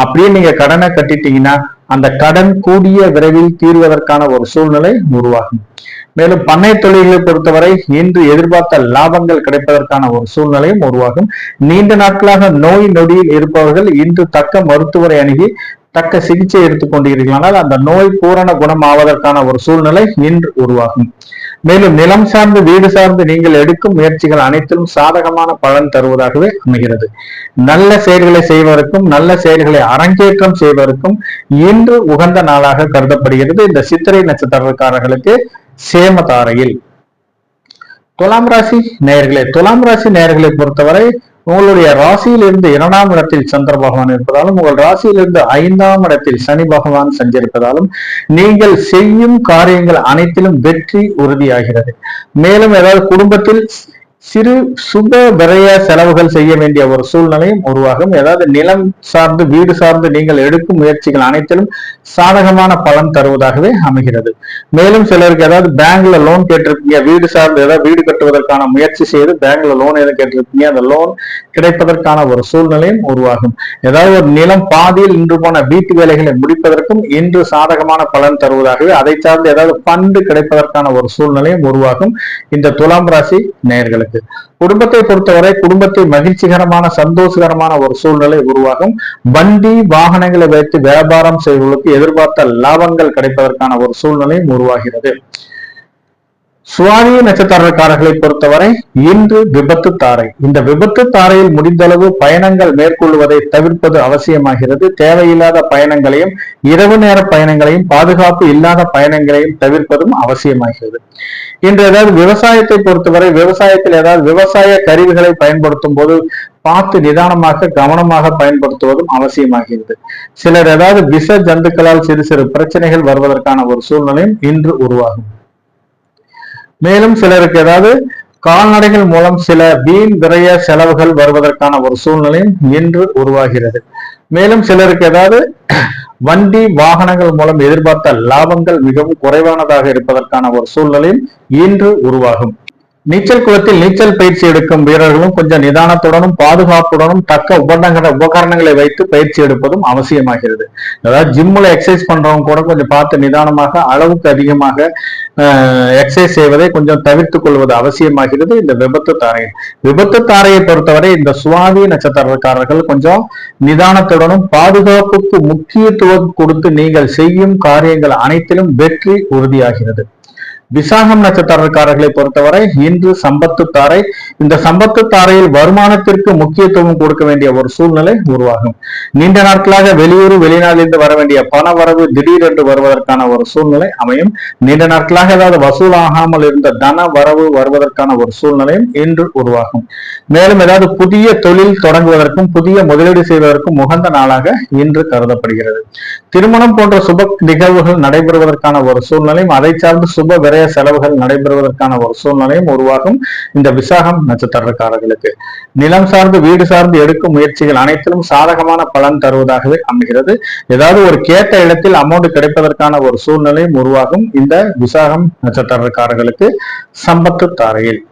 அப்படியே நீங்க கடனை கட்டிட்டீங்கன்னா அந்த கடன் கூடிய விரைவில் தீர்வதற்கான ஒரு சூழ்நிலை உருவாகும். மேலும் பண்ணை தொழில்களை பொறுத்தவரை இன்று எதிர்பார்த்த லாபங்கள் கிடைப்பதற்கான ஒரு சூழ்நிலையும் உருவாகும். நீண்ட நாட்களாக நோய் நொடியில் இருப்பவர்கள் இன்று தக்க மருத்துவரை அணுகி தக்க சிகிச்சை எடுத்துக் கொண்டிருக்கிறார்கள். அந்த நோய் பூரண குணம் ஆவதற்கான ஒரு சூழ்நிலை இன்று உருவாகும். மேலும் நிலம் சார்ந்து வீடு சார்ந்து நீங்கள் எடுக்கும் முயற்சிகள் அனைத்திலும் சாதகமான பலன் தருவதாகவே அமைகிறது. நல்ல செயல்களை செய்வதற்கும் நல்ல செயல்களை அரங்கேற்றம் செய்வதற்கும் இன்று உகந்த நாளாக கருதப்படுகிறது இந்த சித்திரை நட்சத்திரக்காரர்களுக்கு சேமதாரையில். துலாம் ராசி நேயர்களை பொறுத்தவரை உங்களுடைய ராசியிலிருந்து 2ஆம் இடத்தில் சந்திர பகவான் இருப்பதாலும் உங்கள் ராசியிலிருந்து 5ஆம் இடத்தில் சனி பகவான் சஞ்சரிப்பதாலும் நீங்கள் செய்யும் காரியங்கள் அனைத்திலும் வெற்றி உறுதியாகிறது. மேலும் ஏதாவது குடும்பத்தில் சிறு சுப விரய செலவுகள் செய்ய வேண்டிய ஒரு சூழ்நிலையும் உருவாகும். ஏதாவது நிலம் சார்ந்து வீடு சார்ந்து நீங்கள் எடுக்கும் முயற்சிகள் அனைத்திலும் சாதகமான பலன் தருவதாகவே அமைகிறது. மேலும் சிலருக்கு ஏதாவது பேங்க்ல லோன் கேட்டிருப்பீங்க, வீடு சார்ந்து ஏதாவது வீடு கட்டுவதற்கான முயற்சி செய்து பேங்க்ல லோன் எதுவும் கேட்டிருப்பீங்க, அந்த லோன் கிடைப்பதற்கான ஒரு சூழ்நிலையும் உருவாகும். ஏதாவது ஒரு நிலம் பாதியில் நின்று போன வீட்டு வேலைகளை முடிப்பதற்கும் இன்று சாதகமான பலன் தருவதாகவே அதை சார்ந்து ஏதாவது பண்டு கிடைப்பதற்கான ஒரு சூழ்நிலையும் உருவாகும் இந்த துலாம் ராசி நேயர்களுக்கு. குடும்பத்தை பொறுத்தவரை குடும்பத்தில் மகிழ்ச்சிகரமான சந்தோஷகரமான ஒரு சூழ்நிலை உருவாகும். வண்டி வாகனங்களை வைத்து வியாபாரம் செய்வதற்கு எதிர்பார்த்த லாபங்கள் கிடைப்பதற்கான ஒரு சூழ்நிலையும் உருவாகிறது. சுவாதி நட்சத்திரக்காரர்களை பொறுத்தவரை இன்று விபத்து தாரை. இந்த விபத்து தாரையில் முடிந்தளவு பயணங்கள் மேற்கொள்வதை தவிர்ப்பது அவசியமாகிறது. தேவையில்லாத பயணங்களையும் இரவு நேர பயணங்களையும் பாதுகாப்பு இல்லாத பயணங்களையும் தவிர்ப்பதும் அவசியமாகிறது. இன்று ஏதாவது விவசாயத்தை பொறுத்தவரை விவசாயத்தில் ஏதாவது விவசாய கருவிகளை பயன்படுத்தும் போது பார்த்து நிதானமாக கவனமாக பயன்படுத்துவதும் அவசியமாகிறது. சிலர் ஏதாவது விஷ ஜந்துக்களால் சிறு சிறு பிரச்சனைகள் வருவதற்கான ஒரு சூழ்நிலையும் இன்று உருவாகும். மேலும் சிலருக்கு ஏதாவது கால்நடைகள் மூலம் சில வீண் விரய செலவுகள் வருவதற்கான ஒரு சூழ்நிலையும் இன்று உருவாகிறது. மேலும் சிலருக்கு ஏதாவது வண்டி வாகனங்கள் மூலம் எதிர்பார்த்த லாபங்கள் மிகவும் குறைவானதாக இருப்பதற்கான ஒரு சூழ்நிலையும் இன்று உருவாகும். நீச்சல் குளத்தில் நீச்சல் பயிற்சி எடுக்கும் வீரர்களும் கொஞ்சம் நிதானத்துடனும் பாதுகாப்புடனும் தக்க உபகரணங்களை வைத்து பயிற்சி எடுப்பதும் அவசியமாகிறது. அதாவது ஜிம்ல எக்ஸசைஸ் பண்றவங்க கூட கொஞ்சம் பார்த்து நிதானமாக அளவுக்கு அதிகமாக எக்ஸசைஸ் செய்வதை கொஞ்சம் தவிர்த்துக் கொள்வது அவசியமாகிறது. இந்த விபத்து தாரையை பொறுத்தவரை இந்த சுவாதி நட்சத்திரக்காரர்கள் கொஞ்சம் நிதானத்துடனும் பாதுகாப்புக்கு முக்கியத்துவம் கொடுத்து நீங்கள் செய்யும் காரியங்கள் அனைத்திலும் வெற்றி உறுதியாகிறது. விசாகம் நட்சத்திரக்காரர்களை பொறுத்தவரை இன்று சம்பத்து தாரை. இந்த சம்பத்து தாரையில் வருமானத்திற்கு முக்கியத்துவம் கொடுக்க வேண்டிய ஒரு சூழ்நிலை உருவாகும். நீண்ட நாட்களாக வெளியூர் வெளிநாட்டிலிருந்து வர வேண்டிய பண வரவு திடீரென்று வருவதற்கான ஒரு சூழ்நிலை அமையும். நீண்ட நாட்களாக ஏதாவது வசூலாகாமல் இருந்த தன வரவு வருவதற்கான ஒரு சூழ்நிலையும் இன்று உருவாகும். மேலும் ஏதாவது புதிய தொழில் தொடங்குவதற்கும் புதிய முதலீடு செய்வதற்கும் உகந்த நாளாக இன்று கருதப்படுகிறது. திருமணம் போன்ற சுப நிகழ்வுகள் நடைபெறுவதற்கான ஒரு சூழ்நிலையும் அதை சார்ந்து சுப விரய செலவுகள் நடைபெறுவதற்கான ஒரு சூழ்நிலையும் உருவாகும். இந்த விசாகம் நட்சத்திரக்காரர்களுக்கு நிலம் சார்ந்து வீடு சார்ந்து எடுக்கும் முயற்சிகள் அனைத்திலும் சாதகமான பலன் தருவதாகவே அமைகிறது. ஏதாவது ஒரு கேட்ட இடத்தில் அமௌண்ட் கிடைப்பதற்கான ஒரு சூழ்நிலையும் உருவாகும். இந்த விசாகம் நட்சத்திரக்காரர்களுக்கு சம்பத்து தாரையில்.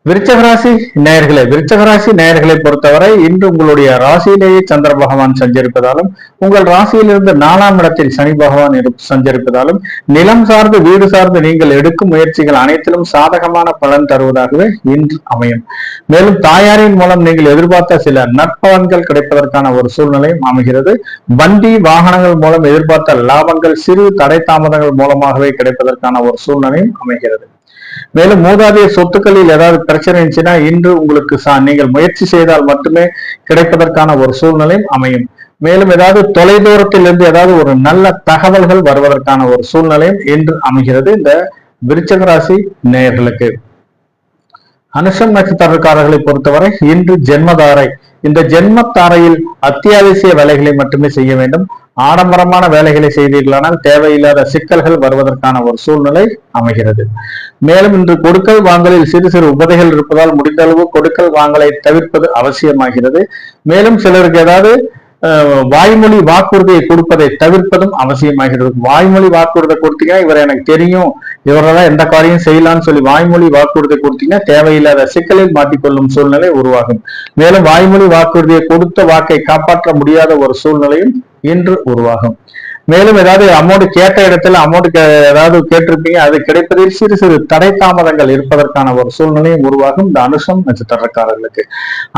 விருச்சகராசி நேயர்களை பொறுத்தவரை இன்று உங்களுடைய ராசியிலேயே சந்திர பகவான் சஞ்சரிப்பதாலும் உங்கள் ராசியிலிருந்து 4ஆம் இடத்தில் சனி பகவான் சஞ்சரிப்பதாலும் நிலம் சார்ந்து வீடு சார்ந்து நீங்கள் எடுக்கும் முயற்சிகள் அனைத்திலும் சாதகமான பலன் தருவதாகவே இன்று அமையும். மேலும் தாயாரின் மூலம் நீங்கள் எதிர்பார்த்த சில நற்பலன்கள் கிடைப்பதற்கான ஒரு சூழ்நிலையும் அமைகிறது. வண்டி வாகனங்கள் மூலம் எதிர்பார்த்த லாபங்கள் சிறு தடை தாமதங்கள் மூலமாகவே கிடைப்பதற்கான ஒரு சூழ்நிலையும் அமைகிறது. மேலும் மூதாதைய சொத்துக்களில் ஏதாவது பிரச்சனை இருந்துச்சுன்னா இன்று உங்களுக்கு நீங்கள் முயற்சி செய்தால் மட்டுமே கிடைப்பதற்கான ஒரு சூழ்நிலையும் அமையும். மேலும் ஏதாவது தொலைதூரத்தில் இருந்து ஏதாவது ஒரு நல்ல தகவல்கள் வருவதற்கான ஒரு சூழ்நிலையும் இன்று அமைகிறது இந்த விருச்சிக ராசி நேயர்களுக்கு. அனுஷம் நட்சத்திரக்காரர்களை பொறுத்தவரை இன்று ஜென்மதாரை. இந்த ஜென்மத்தாரையில் அத்தியாவசிய வேலைகளை மட்டுமே செய்ய வேண்டும். ஆடம்பரமான வேலைகளை செய்தீர்களானால் தேவையில்லாத சிக்கல்கள் வருவதற்கான ஒரு சூழ்நிலை அமைகிறது. மேலும் இன்று கொடுக்கல் வாங்கலில் சிறு சிறு உபதைகள் இருப்பதால் முடிந்த அளவு கொடுக்கல் வாங்கலை தவிர்ப்பது அவசியமாகிறது. மேலும் சிலருக்கு ஏதாவது வாய்மொழி வாக்குறுதியை கொடுப்பதை தவிர்ப்பதும் அவசியமாகிறது. வாய்மொழி வாக்குறுதி கொடுத்தீங்கன்னா இவர் எனக்கு தெரியும், இவரெல்லாம் எந்த காரியம் செய்யலாம்னு சொல்லி வாய்மொழி வாக்குறுதி கொடுத்தீங்கன்னா தேவையில்லாத சிக்கலில் மாட்டிக்கொள்ளும் சூழ்நிலை உருவாகும். மேலும் வாய்மொழி வாக்குறுதியை கொடுத்த வாக்கை காப்பாற்ற முடியாத ஒரு சூழ்நிலையும் இன்று உருவாகும். மேலும் ஏதாவது அமௌண்ட் கேட்ட இடத்துல அமௌண்ட் ஏதாவது கேட்டிருப்பீங்க, அது கிடைப்பதில் சிறு சிறு தடை தாமதங்கள் இருப்பதற்கான ஒரு சூழ்நிலையும் உருவாகும் இந்த அனுஷம் நட்சத்திரக்காரர்களுக்கு.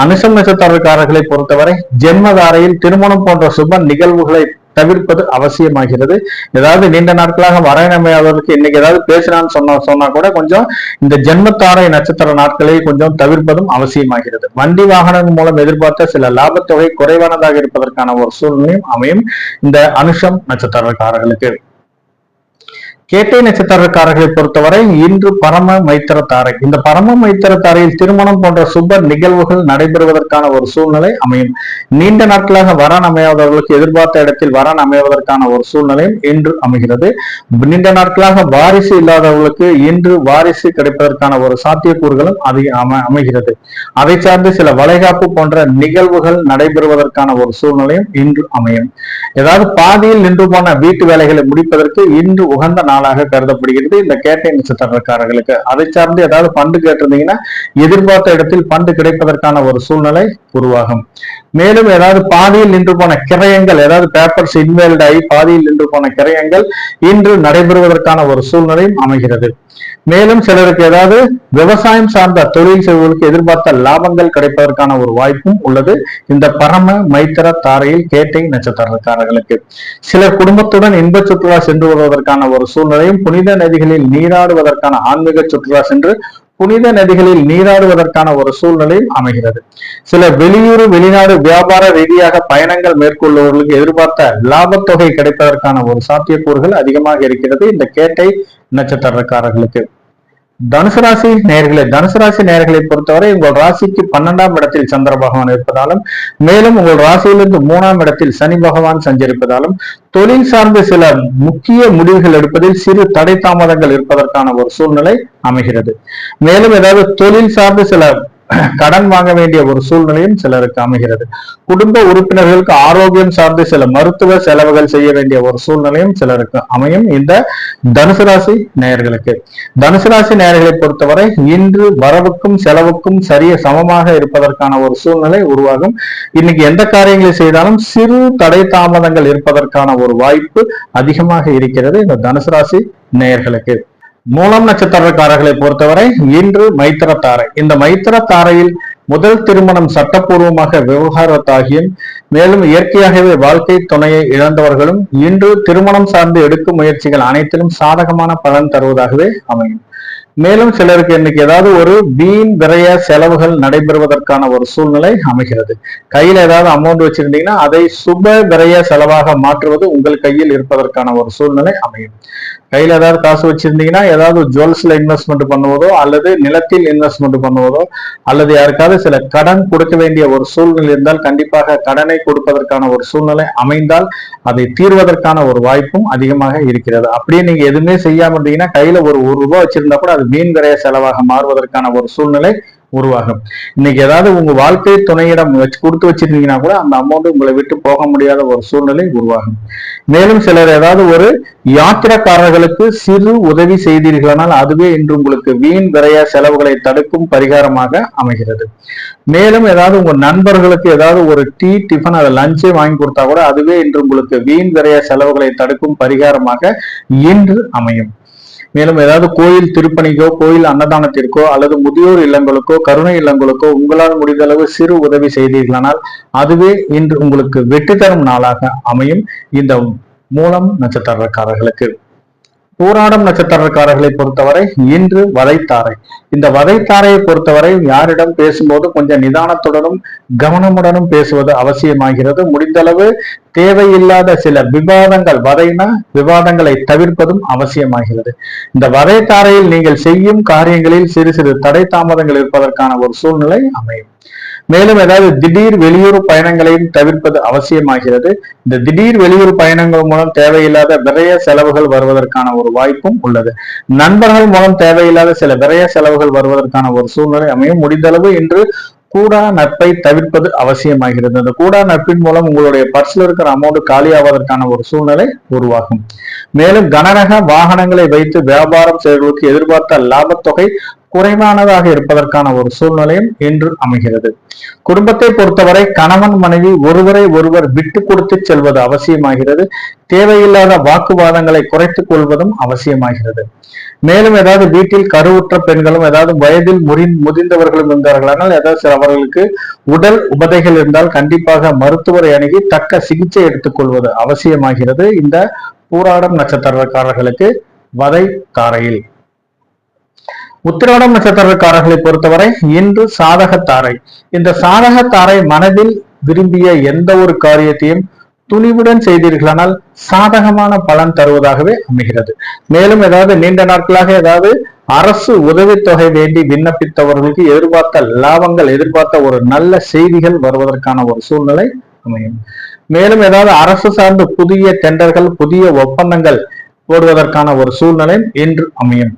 அனுஷம் நட்சத்திரக்காரர்களை பொறுத்தவரை ஜென்மதாரையில் திருமணம் போன்ற சுப நிகழ்வுகளை தவிர்ப்பது அவசியமாகிறது. ஏதாவது நீண்ட நாட்களாக வரையமையாதவர்களுக்கு இன்னைக்கு ஏதாவது பேசினான்னு சொன்னா கூட கொஞ்சம் இந்த ஜென்மத்தாரை நட்சத்திர நாட்களை கொஞ்சம் தவிர்ப்பதும் அவசியமாகிறது. வண்டி வாகனங்கள் மூலம் எதிர்பார்த்த சில லாபத்தொகை குறைவானதாக இருப்பதற்கான ஒரு சூழ்நிலையும் அமையும் இந்த அனுஷம் நட்சத்திரக்காரர்களுக்கு. கேட்டை நட்சத்திரக்காரர்களை பொறுத்தவரை இன்று பரம மைத்திர தாரை. இந்த பரம மைத்திர தாரையில் திருமணம் போன்ற சுப நிகழ்வுகள் நடைபெறுவதற்கான ஒரு சூழ்நிலை அமையும். நீண்ட நாட்களாக வரன் அமையாதவர்களுக்கு எதிர்பார்த்த இடத்தில் வரன் அமைவதற்கான ஒரு சூழ்நிலையும் இன்று அமைகிறது. நீண்ட நாட்களாக வாரிசு இல்லாதவர்களுக்கு இன்று வாரிசு கிடைப்பதற்கான ஒரு சாத்தியக்கூறுகளும் அமைகிறது. அதை சார்ந்து சில வளைகாப்பு போன்ற நிகழ்வுகள் நடைபெறுவதற்கான ஒரு சூழ்நிலையும் இன்று அமையும். ஏதாவது பாதியில் நின்று போன வீட்டு வேலைகளை முடிப்பதற்கு இன்று உகந்த நாளாக கருதப்படுகிறது இந்த கேட்டை நட்சத்திரக்காரர்களுக்கு. அதை சார்ந்து ஏதாவது பண்டு கேட்டிருந்தீங்கன்னா எதிர்பார்த்த இடத்தில் பண்டு கிடைப்பதற்கான ஒரு சூழ்நிலை உருவாகும். மேலும் ஏதாவது பாதியில் நின்று போன கிரயங்கள், ஏதாவது பேப்பர்ஸ் இன்வேல்ட் ஆகி பாதியில் நின்று போன கிரயங்கள் இன்று நடைபெறுவதற்கான ஒரு சூழ்நிலையும் அமைகிறது. மேலும் சிலருக்கு ஏதாவது விவசாயம் சார்ந்த தொழில் செய்வதற்கு எதிர்பார்த்த லாபங்கள் கிடைப்பதற்கான ஒரு வாய்ப்பும் உள்ளது இந்த பரம மைத்திர தாரையில் கேட்டை நட்சத்திரக்காரர்களுக்கு. சிலர் குடும்பத்துடன் இன்ப சுற்றுலா சென்று வருவதற்கான ஒரு சூழ்நிலையும் புனித நதிகளில் நீராடுவதற்கான ஆன்மீக சுற்றுலா சென்று புனித நதிகளில் நீராடுவதற்கான ஒரு சூழ்நிலையும் அமைகிறது. சில வெளியூர் வெளிநாடு வியாபார ரீதியாக பயணங்கள் மேற்கொள்பவர்களுக்கு எதிர்பார்த்த லாபத்தொகை கிடைப்பதற்கான ஒரு சாத்தியக்கூறுகள் அதிகமாக இருக்கிறது இந்த கேட்டை நட்சத்திரக்காரர்களுக்கு. தனுசு ராசி நேயர்களை பொறுத்தவரை உங்கள் ராசிக்கு 12ஆம் இடத்தில் சந்திர பகவான் இருப்பதாலும் மேலும் உங்கள் ராசியிலிருந்து 3ஆம் இடத்தில் சனி பகவான் சஞ்சரிப்பதாலும் தொழில் சார்ந்த சில முக்கிய முடிவுகள் எடுப்பதில் சிறு தடை தாமதங்கள் இருப்பதற்கான ஒரு சூழ்நிலை அமைகிறது. மேலும் ஏதாவது தொழில் சார்ந்து சில கடன் வாங்க வேண்டிய ஒரு சூழ்நிலையும் சிலருக்கு அமைகிறது. குடும்ப உறுப்பினர்களுக்கு ஆரோக்கியம் சார்ந்து சில மருத்துவ செலவுகள் செய்ய வேண்டிய ஒரு சூழ்நிலையும் சிலருக்கு அமையும் இந்த தனுசு ராசி நேயர்களுக்கு. தனுசு ராசி நேயர்களை பொறுத்தவரை இன்று வரவுக்கும் செலவுக்கும் சமமாக இருப்பதற்கான ஒரு சூழ்நிலை உருவாகும். இன்னைக்கு எந்த காரியங்களை செய்தாலும் சிறு தடை தாமதங்கள் இருப்பதற்கான ஒரு வாய்ப்பு அதிகமாக இருக்கிறது இந்த தனுசு ராசி நேயர்களுக்கு. மூலம் நட்சத்திரக்காரர்களை பொறுத்தவரை இன்று மைத்திர தாரை. இந்த மைத்திர தாரையில் முதல் திருமணம் சட்டப்பூர்வமாக விவகாரத்தாகியும், மேலும் இயற்கையாகவே வாழ்க்கை துணையை இழந்தவர்களும் இன்று திருமணம் சார்ந்து எடுக்கும் முயற்சிகள் அனைத்திலும் சாதகமான பலன் தருவதாகவே அமையும். மேலும் சிலருக்கு இன்னைக்கு ஏதாவது ஒரு வீண் விரய செலவுகள் நடைபெறுவதற்கான ஒரு சூழ்நிலை அமைகிறது. கையில ஏதாவது அமௌண்ட் வச்சிருந்தீங்கன்னா அதை சுப விரய செலவாக மாற்றுவது உங்கள் கையில் இருப்பதற்கான ஒரு சூழ்நிலை அமையும். கையில ஏதாவது காசு வச்சிருந்தீங்கன்னா ஏதாவது ஜுவல்ஸ்ல இன்வெஸ்ட்மெண்ட் பண்ணுவதோ அல்லது நிலத்தில் இன்வெஸ்ட்மெண்ட் பண்ணுவதோ அல்லது யாருக்காவது சில கடன் கொடுக்க வேண்டிய ஒரு சூழ்நிலை இருந்தால் கண்டிப்பாக கடனை கொடுப்பதற்கான ஒரு சூழ்நிலை அமைந்தால் அதை தீர்வதற்கான ஒரு வாய்ப்பும் அதிகமாக இருக்கிறது. அப்படியே நீங்க எதுவுமே செய்யாம இருந்தீங்கன்னா கையில ஒரு ரூபாய் வச்சிருந்தா கூட அது வீண் விரைய செலவாக மாறுவதற்கான ஒரு சூழ்நிலை உருவாகும். இன்னைக்கு ஏதாவது உங்க வாழ்க்கை துணையிடம் கொடுத்து வச்சிருந்தீங்கன்னா கூட அந்த அமௌண்ட் உங்களை விட்டு போக முடியாத ஒரு சூழ்நிலை உருவாகும். மேலும் சிலர் ஏதாவது ஒரு யாத்திரக்காரர்களுக்கு சிறு உதவி செய்தீர்களானால் அதுவே இன்று உங்களுக்கு வீண் விரைய செலவுகளை தடுக்கும் பரிகாரமாக அமைகிறது. மேலும் ஏதாவது உங்க நண்பர்களுக்கு ஏதாவது ஒரு டீ டிஃபன் அதை லஞ்சே வாங்கி கொடுத்தா கூட அதுவே இன்று உங்களுக்கு வீண் விரைய செலவுகளை தடுக்கும் பரிகாரமாக இன்று அமையும். மேலும் ஏதாவது கோயில் திருப்பணிக்கோ கோயில் அன்னதானத்திற்கோ அல்லது முதியோர் இல்லங்களுக்கோ கருணை இல்லங்களுக்கோ உங்களால் முடிந்தளவு சிறு உதவி செய்தீர்களானால் அதுவே இன்று உங்களுக்கு வெற்றி தரும் நாளாக அமையும். இந்த மூலம் நட்சத்திரக்காரர்களுக்கு. பூராடம் நட்சத்திரக்காரர்களை பொறுத்தவரை இன்று வதைத்தாரை. இந்த வதைத்தாரையை பொறுத்தவரை யாரிடம் பேசும்போது கொஞ்சம் நிதானத்துடனும் கவனமுடனும் பேசுவது அவசியமாகிறது. முடிந்தளவு தேவையில்லாத சில விவாதங்கள் விவாதங்களை தவிர்ப்பதும் அவசியமாகிறது. இந்த வதைத்தாரையில் நீங்கள் செய்யும் காரியங்களில் சிறு சிறு தடை தாமதங்கள் இருப்பதற்கான ஒரு சூழ்நிலை அமையும். மேலும் ஏதாவது திடீர் வெளியூர் பயணங்களையும் தவிர்ப்பது அவசியமாகிறது. இந்த திடீர் வெளியூர் பயணங்கள் மூலம் தேவையில்லாத விரய செலவுகள் வருவதற்கான ஒரு வாய்ப்பும் உள்ளது. நண்பர்கள் மூலம் தேவையில்லாத சில விரய செலவுகள் வருவதற்கான ஒரு சூழ்நிலை அமையும். முடிந்தளவு இன்று கூடா நட்பை தவிர்ப்பது அவசியமாகிறது. இந்த கூடா நட்பின் மூலம் உங்களுடைய பர்ஸ்ல இருக்கிற அமௌண்ட் காலியாவதற்கான ஒரு சூழ்நிலை உருவாகும். மேலும் கனரக வாகனங்களை வைத்து வியாபாரம் செய்வதற்கு எதிர்பார்த்த லாபத்தொகை குறைவானதாக இருப்பதற்கான ஒரு சூழ்நிலையும் இன்று அமைகிறது. குடும்பத்தை பொறுத்தவரை கணவன் மனைவி ஒருவரை ஒருவர் விட்டு கொடுத்து செல்வது அவசியமாகிறது. தேவையில்லாத வாக்குவாதங்களை குறைத்துக் கொள்வதும் அவசியமாகிறது. மேலும் ஏதாவது வீட்டில் கருவுற்ற பெண்களும் ஏதாவது வயதில் முதிர்ந்தவர்களும் இருந்தார்களானால் ஏதாவது அவர்களுக்கு உடல் உபதைகள் இருந்தால் கண்டிப்பாக மருத்துவரை அணுகி தக்க சிகிச்சை எடுத்துக் கொள்வது அவசியமாகிறது. இந்த பூராடம் நட்சத்திரக்காரர்களுக்கு வதை தாரையில். உத்திராடம் நட்சத்திரக்காரர்களை பொறுத்தவரை இன்று சாதகத்தாரை. இந்த சாதகத்தாரை மனதில் விரும்பிய எந்த ஒரு காரியத்தையும் துணிவுடன் செய்தீர்களானால் சாதகமான பலன் தருவதாகவே அமைகிறது. மேலும் ஏதாவது நீண்ட நாட்களாக ஏதாவது அரசு உதவித்தொகை வேண்டி விண்ணப்பித்தவர்களுக்கு எதிர்பார்த்த லாபங்கள் எதிர்பார்த்த ஒரு நல்ல செய்திகள் வருவதற்கான ஒரு சூழ்நிலை அமையும். மேலும் ஏதாவது அரசு சார்ந்த புதிய டெண்டர்கள் புதிய ஒப்பந்தங்கள் போடுவதற்கான ஒரு சூழ்நிலை இன்று அமையும்.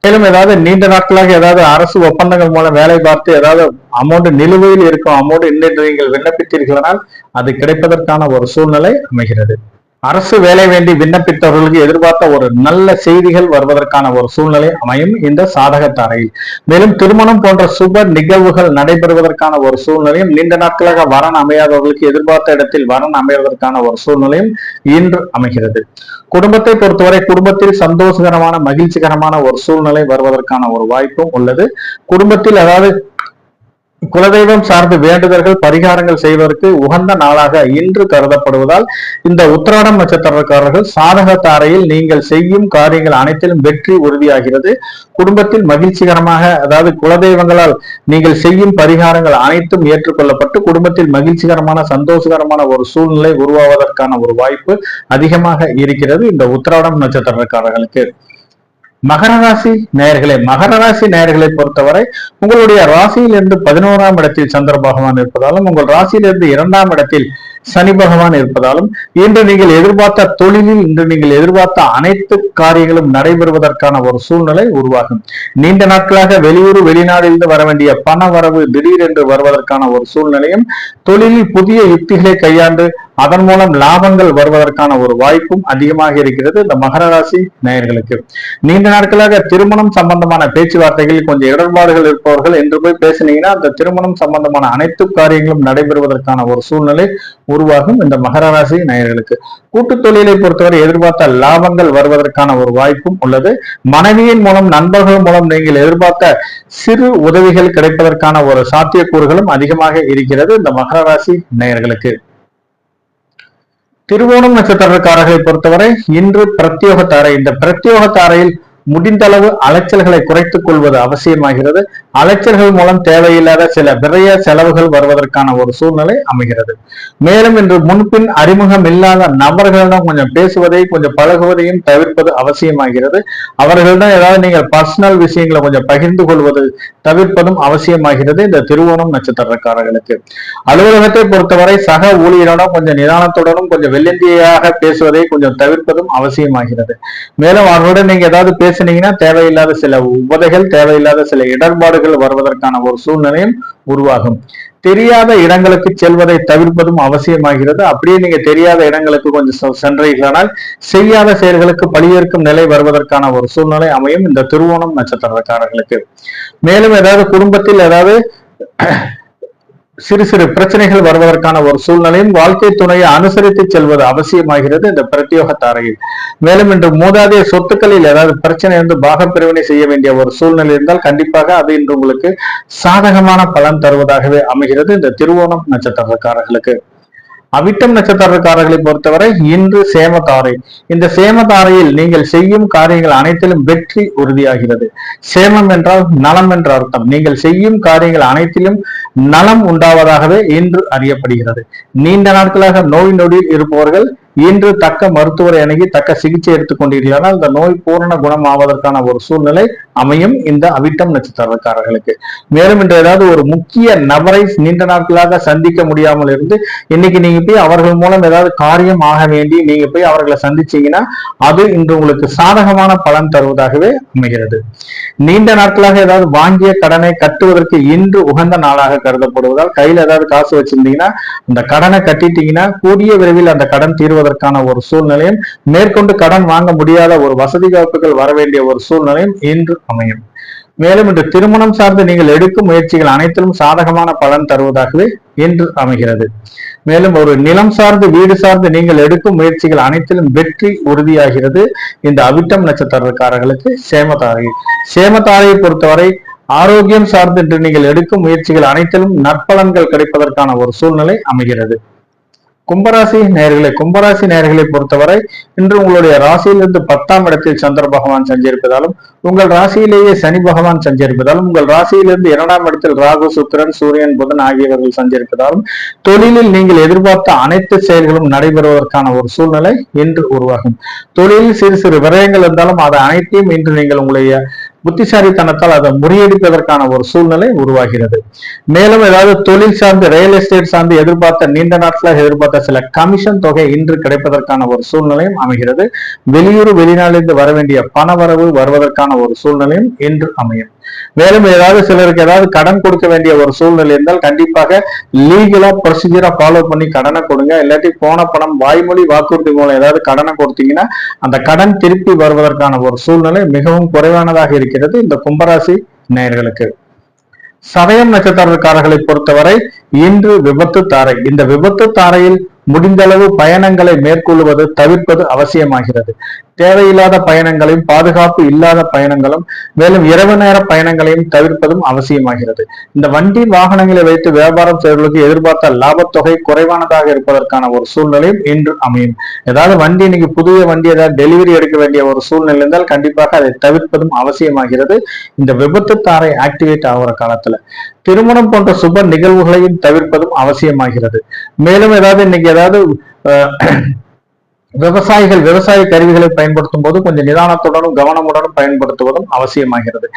மேலும் ஏதாவது நீண்ட நாட்களாக ஏதாவது அரசு ஒப்பந்தங்கள் மூலம் வேலை பார்த்து ஏதாவது அமௌண்ட் நிலுவையில் இருக்கும் அமௌண்ட் இன்று நீங்கள் விண்ணப்பித்தீர்களானால் அது கிடைப்பதற்கான ஒரு சூழ்நிலை அமைகிறது. அரசு வேலை வேண்டி விண்ணப்பித்தவர்களுக்கு எதிர்பார்த்த ஒரு நல்ல செய்திகள் வருவதற்கான ஒரு சூழ்நிலை அமையும் இந்த சாதகத்தாரையில். மேலும் திருமணம் போன்ற சுப நிகழ்வுகள் நடைபெறுவதற்கான ஒரு சூழ்நிலையும் நீண்ட நாட்களாக வரன் அமையாதவர்களுக்கு எதிர்பார்த்த இடத்தில் வரன் அமைவதற்கான ஒரு சூழ்நிலையும் இன்று அமைகிறது. குடும்பத்தை பொறுத்தவரை குடும்பத்தில் சந்தோஷகரமான மகிழ்ச்சிகரமான ஒரு சூழ்நிலை வருவதற்கான ஒரு வாய்ப்பும் உள்ளது. குடும்பத்தில் அதாவது குலதெய்வம் சார்ந்த வேண்டுதல்கள் பரிகாரங்கள் செய்வதற்கு உகந்த நாளாக இன்று கருதப்படுவதால் இந்த உத்திராடம் நட்சத்திரக்காரர்கள் சாதகத்தாரையில் நீங்கள் செய்யும் காரியங்கள் அனைத்திலும் வெற்றி உறுதியாகிறது. குடும்பத்தில் மகிழ்ச்சிகரமாக அதாவது குலதெய்வங்களால் நீங்கள் செய்யும் பரிகாரங்கள் அனைத்தும் ஏற்றுக்கொள்ளப்பட்டு குடும்பத்தில் மகிழ்ச்சிகரமான சந்தோஷகரமான ஒரு சூழ்நிலை உருவாவதற்கான ஒரு வாய்ப்பு அதிகமாக இருக்கிறது இந்த உத்திராடம் நட்சத்திரக்காரர்களுக்கு. மகர ராசி நேயர்களை பொறுத்தவரை உங்களுடைய ராசியிலிருந்து 11ஆம் இடத்தில் சந்திர பகவான் இருப்பதாலும் உங்கள் ராசியிலிருந்து 2ஆம் இடத்தில் சனி பகவான் இருப்பதாலும் இன்று நீங்கள் எதிர்பார்த்த தொழிலில் இன்று நீங்கள் எதிர்பார்த்த அனைத்து காரியங்களும் நடைபெறுவதற்கான ஒரு சூழ்நிலை உருவாகும். நீண்ட நாட்களாக வெளியூர் வெளிநாட்டிலிருந்து வர வேண்டிய பண வரவு திடீரென்று வருவதற்கான ஒரு சூழ்நிலையும் தொழிலில் புதிய யுக்திகளை கையாண்டு அதன் மூலம் லாபங்கள் வருவதற்கான ஒரு வாய்ப்பும் அதிகமாக இருக்கிறது இந்த மகர ராசி நேயர்களுக்கு. நீண்ட நாட்களாக திருமணம் சம்பந்தமான பேச்சுவார்த்தைகளில் கொஞ்சம் இடர்பாடுகள் இருப்பவர்கள் என்று போய் பேசினீங்கன்னா அந்த திருமணம் சம்பந்தமான அனைத்து காரியங்களும் நடைபெறுவதற்கான ஒரு சூழ்நிலை உருவாகும் இந்த மகர ராசி நேயர்களுக்கு. கூட்டு தொழிலை பொறுத்தவரை எதிர்பார்த்த லாபங்கள் வருவதற்கான ஒரு வாய்ப்பும் உள்ளது. மனைவியின் மூலம் நண்பர்கள் மூலம் நீங்கள் எதிர்பார்த்த சிறு உதவிகள் கிடைப்பதற்கான ஒரு சாத்தியக்கூறுகளும் அதிகமாக இருக்கிறது இந்த மகர ராசி நேயர்களுக்கு. திருவோணம் நட்சத்திரக்காரர்களை பொறுத்தவரை இன்று பிரத்யோக தாரை. இந்த பிரத்யோக தாரையில் முடிந்த அளவு அலைச்சல்களை குறைத்துக் கொள்வது அவசியமாகிறது. அலைச்சல்கள் மூலம் தேவையில்லாத சில விரைய செலவுகள் வருவதற்கான ஒரு சூழ்நிலை அமைகிறது. மேலும் இன்று முன்பின் அறிமுகம் இல்லாத நபர்களிடம் கொஞ்சம் பேசுவதை கொஞ்சம் பழகுவதையும் தவிர்ப்பது அவசியமாகிறது. அவர்களிடம் ஏதாவது நீங்கள் பர்சனல் விஷயங்களை கொஞ்சம் பகிர்ந்து கொள்வது தவிர்ப்பதும் அவசியமாகிறது இந்த திருவோணம் நட்சத்திரக்காரர்களுக்கு. அலுவலகத்தை பொறுத்தவரை சக ஊழியரிடம் கொஞ்சம் நிதானத்துடனும் கொஞ்சம் வெள்ளந்தியாக பேசுவதை கொஞ்சம் தவிர்ப்பதும் அவசியமாகிறது. மேலும் அவர்களுடன் நீங்க ஏதாவது பேசினீங்கன்னா தேவையில்லாத சில உபதைகள் தேவையில்லாத சில இடர்பாடுகள் வருவதற்கான ஒரு சூழ்நிலையும் உருவாகும். தெரியாத இடங்களுக்கு செல்வதை தவிர்ப்பதும் அவசியமாகிறது. அப்படியே நீங்க தெரியாத இடங்களுக்கு கொஞ்சம் சென்றீர்களானால் செய்யாத செயல்களுக்கு பழியேற்கும் நிலை வருவதற்கான ஒரு சூழ்நிலை அமையும் இந்த திருவோணம் நட்சத்திரக்காரர்களுக்கு. மேலும் ஏதாவது குடும்பத்தில் ஏதாவது சிறு சிறு பிரச்சனைகள் வருவதற்கான ஒரு சூழ்நிலையும் வாழ்க்கை துணையை அனுசரித்து செல்வது அவசியமாகிறது இந்த பிரத்யோக தாரையில். மேலும் இன்று மூதாதைய சொத்துக்களில் ஏதாவது பிரச்சனை இருந்து பாகப்பிரிவினை செய்ய வேண்டிய ஒரு சூழ்நிலை இருந்தால் கண்டிப்பாக அது இன்று உங்களுக்கு சாதகமான பலன் தருவதாகவே அமைகிறது இந்த திருவோணம் நட்சத்திரக்காரர்களுக்கு. அவிட்டம் நட்சத்திரக்காரர்களை பொறுத்தவரை இன்று சேமதாரை. இந்த சேமதாரையில் நீங்கள் செய்யும் காரியங்கள் அனைத்திலும் வெற்றி உறுதியாகிறது. சேமம் என்றால் நலம் என்ற அர்த்தம். நீங்கள் செய்யும் காரியங்கள் அனைத்திலும் நலம் உண்டாவதாகவே இன்று அறியப்படுகிறது. நீண்ட நாட்களாக நோய் நொடியில் இருப்பவர்கள் இன்று தக்க மருத்துவரை அணுகி தக்க சிகிச்சை எடுத்துக் கொண்டீர்களால் இந்த நோய் பூரண குணம் ஆவதற்கான ஒரு சூழ்நிலை அமையும் இந்த அவிட்டம் நட்சத்திரக்காரர்களுக்கு. மேலும் இன்று ஏதாவது ஒரு முக்கிய நபரை நீண்ட நாட்களாக சந்திக்க முடியாமல் இருந்து இன்னைக்கு நீங்க போய் அவர்கள் மூலம் ஏதாவது காரியம் ஆக வேண்டி நீங்க போய் அவர்களை சந்திச்சீங்கன்னா அது இன்று உங்களுக்கு சாதகமான பலன் தருவதாகவே அமைகிறது. நீண்ட நாட்களாக ஏதாவது வாங்கிய கடனை கட்டுவதற்கு இன்று உகந்த நாளாக கருதப்படுவதால் கையில் ஏதாவது காசு வச்சிருந்தீங்கன்னா அந்த கடனை கட்டிட்டீங்கன்னா கூடிய விரைவில் அந்த கடன் தீர்வதற்கான ஒரு சூழ்நிலையும் மேற்கொண்டு கடன் வாங்க முடியாத ஒரு வசதி வாய்ப்புகள் வர வேண்டிய ஒரு சூழ்நிலையும் இன்று அமையும். மேலும் இன்று திருமணம் சார்ந்து நீங்கள் எடுக்கும் முயற்சிகள் அனைத்திலும் சாதகமான பலன் தருவதாகவே இன்று அமைகிறது. மேலும் ஒரு நிலம் சார்ந்து வீடு சார்ந்து நீங்கள் எடுக்கும் முயற்சிகள் அனைத்திலும் வெற்றி உறுதியாகிறது இந்த அவிட்டம் நட்சத்திரக்காரர்களுக்கு. சேமதாரையை பொறுத்தவரை ஆரோக்கியம் சார்ந்து இன்று நீங்கள் எடுக்கும் முயற்சிகள் அனைத்திலும் நற்பலன்கள் கிடைப்பதற்கான ஒரு சூழ்நிலை அமைகிறது. கும்பராசி நேயர்களை பொறுத்தவரை இன்று உங்களுடைய ராசியிலிருந்து 10ஆம் இடத்தில் சந்திர பகவான் சஞ்சரிப்பதாலும் உங்கள் ராசியிலேயே சனி பகவான் சஞ்சரிப்பதாலும் உங்கள் ராசியிலிருந்து 2ஆம் இடத்தில் ராகு சுக்கிரன் சூரியன் புதன் ஆகியவர்கள் சஞ்சரிப்பதாலும் தொழிலில் நீங்கள் எதிர்பார்த்த அனைத்து செயல்களும் நடைபெறுவதற்கான ஒரு சூழ்நிலை இன்று உருவாகும். தொழிலில் சிறு சிறு விரயங்கள் இருந்தாலும் அதை அனைத்தையும் இன்று நீங்கள் உங்களுடைய புத்திசாலித்தனத்தால் அதை முறியடிப்பதற்கான ஒரு சூழ்நிலை உருவாகிறது. மேலும் ஏதாவது தொழில் சார்ந்து ரியல் எஸ்டேட் சார்ந்து எதிர்பார்த்த நீண்ட நாட்களாக எதிர்பார்த்த சில கமிஷன் தொகை இன்று கிடைப்பதற்கான ஒரு சூழ்நிலையும் அமைகிறது. வெளியூர் வெளிநாட்டிலிருந்து வர வேண்டிய பணவரவு வருவதற்கான ஒரு சூழ்நிலையும் இன்று அமையும். மேலும் ஏதாவது சிலருக்கு ஏதாவது கடன் கொடுக்க வேண்டிய ஒரு சூழ்நிலை இருந்தால் கண்டிப்பாக லீகலா ப்ரொசீஜரா ஃபாலோ பண்ணி கடனை கொடுங்க. இல்லாட்டி போன பணம் வாய்மொழி வாக்குறுதி மூலம் ஏதாவது கடனை கொடுத்தீங்கன்னா அந்த கடன் திருப்பி வருவதற்கான ஒரு சூழ்நிலை மிகவும் குறைவானதாக இருக்கிறது இந்த கும்பராசி நேயர்களுக்கு. சதயம் நட்சத்திரக்காரர்களை பொறுத்தவரை இன்று விபத்து தாரை. இந்த விபத்து தாரையில் முடிந்த அளவு பயணங்களை மேற்கொள்வது தவிர்ப்பது அவசியமாகிறது. தேவையில்லாத பயணங்களையும் பாதுகாப்பு இல்லாத பயணங்களும் மேலும் இரவு நேர பயணங்களையும் தவிர்ப்பதும் அவசியமாகிறது. இந்த வண்டி வாகனங்களை வைத்து வியாபாரம் செய்வதற்கு எதிர்பார்த்த லாபத்தொகை குறைவானதாக இருப்பதற்கான ஒரு சூழ்நிலையும் இன்று அமையும். ஏதாவது வண்டி இன்னைக்கு புதிய வண்டி ஏதாவது டெலிவரி எடுக்க வேண்டிய ஒரு சூழ்நிலை இருந்தால் கண்டிப்பாக அதை தவிர்ப்பதும் அவசியமாகிறது இந்த விபத்து தாரை ஆக்டிவேட் ஆகிற காலத்துல. திருமணம் போன்ற சுப நிகழ்வுகளையும் தவிர்ப்பதும் அவசியமாகிறது. மேலும் ஏதாவது இன்னைக்கு ஏதாவது விவசாய கருவிகளை பயன்படுத்தும் போது கொஞ்சம் நிதானத்துடனும் கவனமுடனும் பயன்படுத்துவதும் அவசியமாகிறது.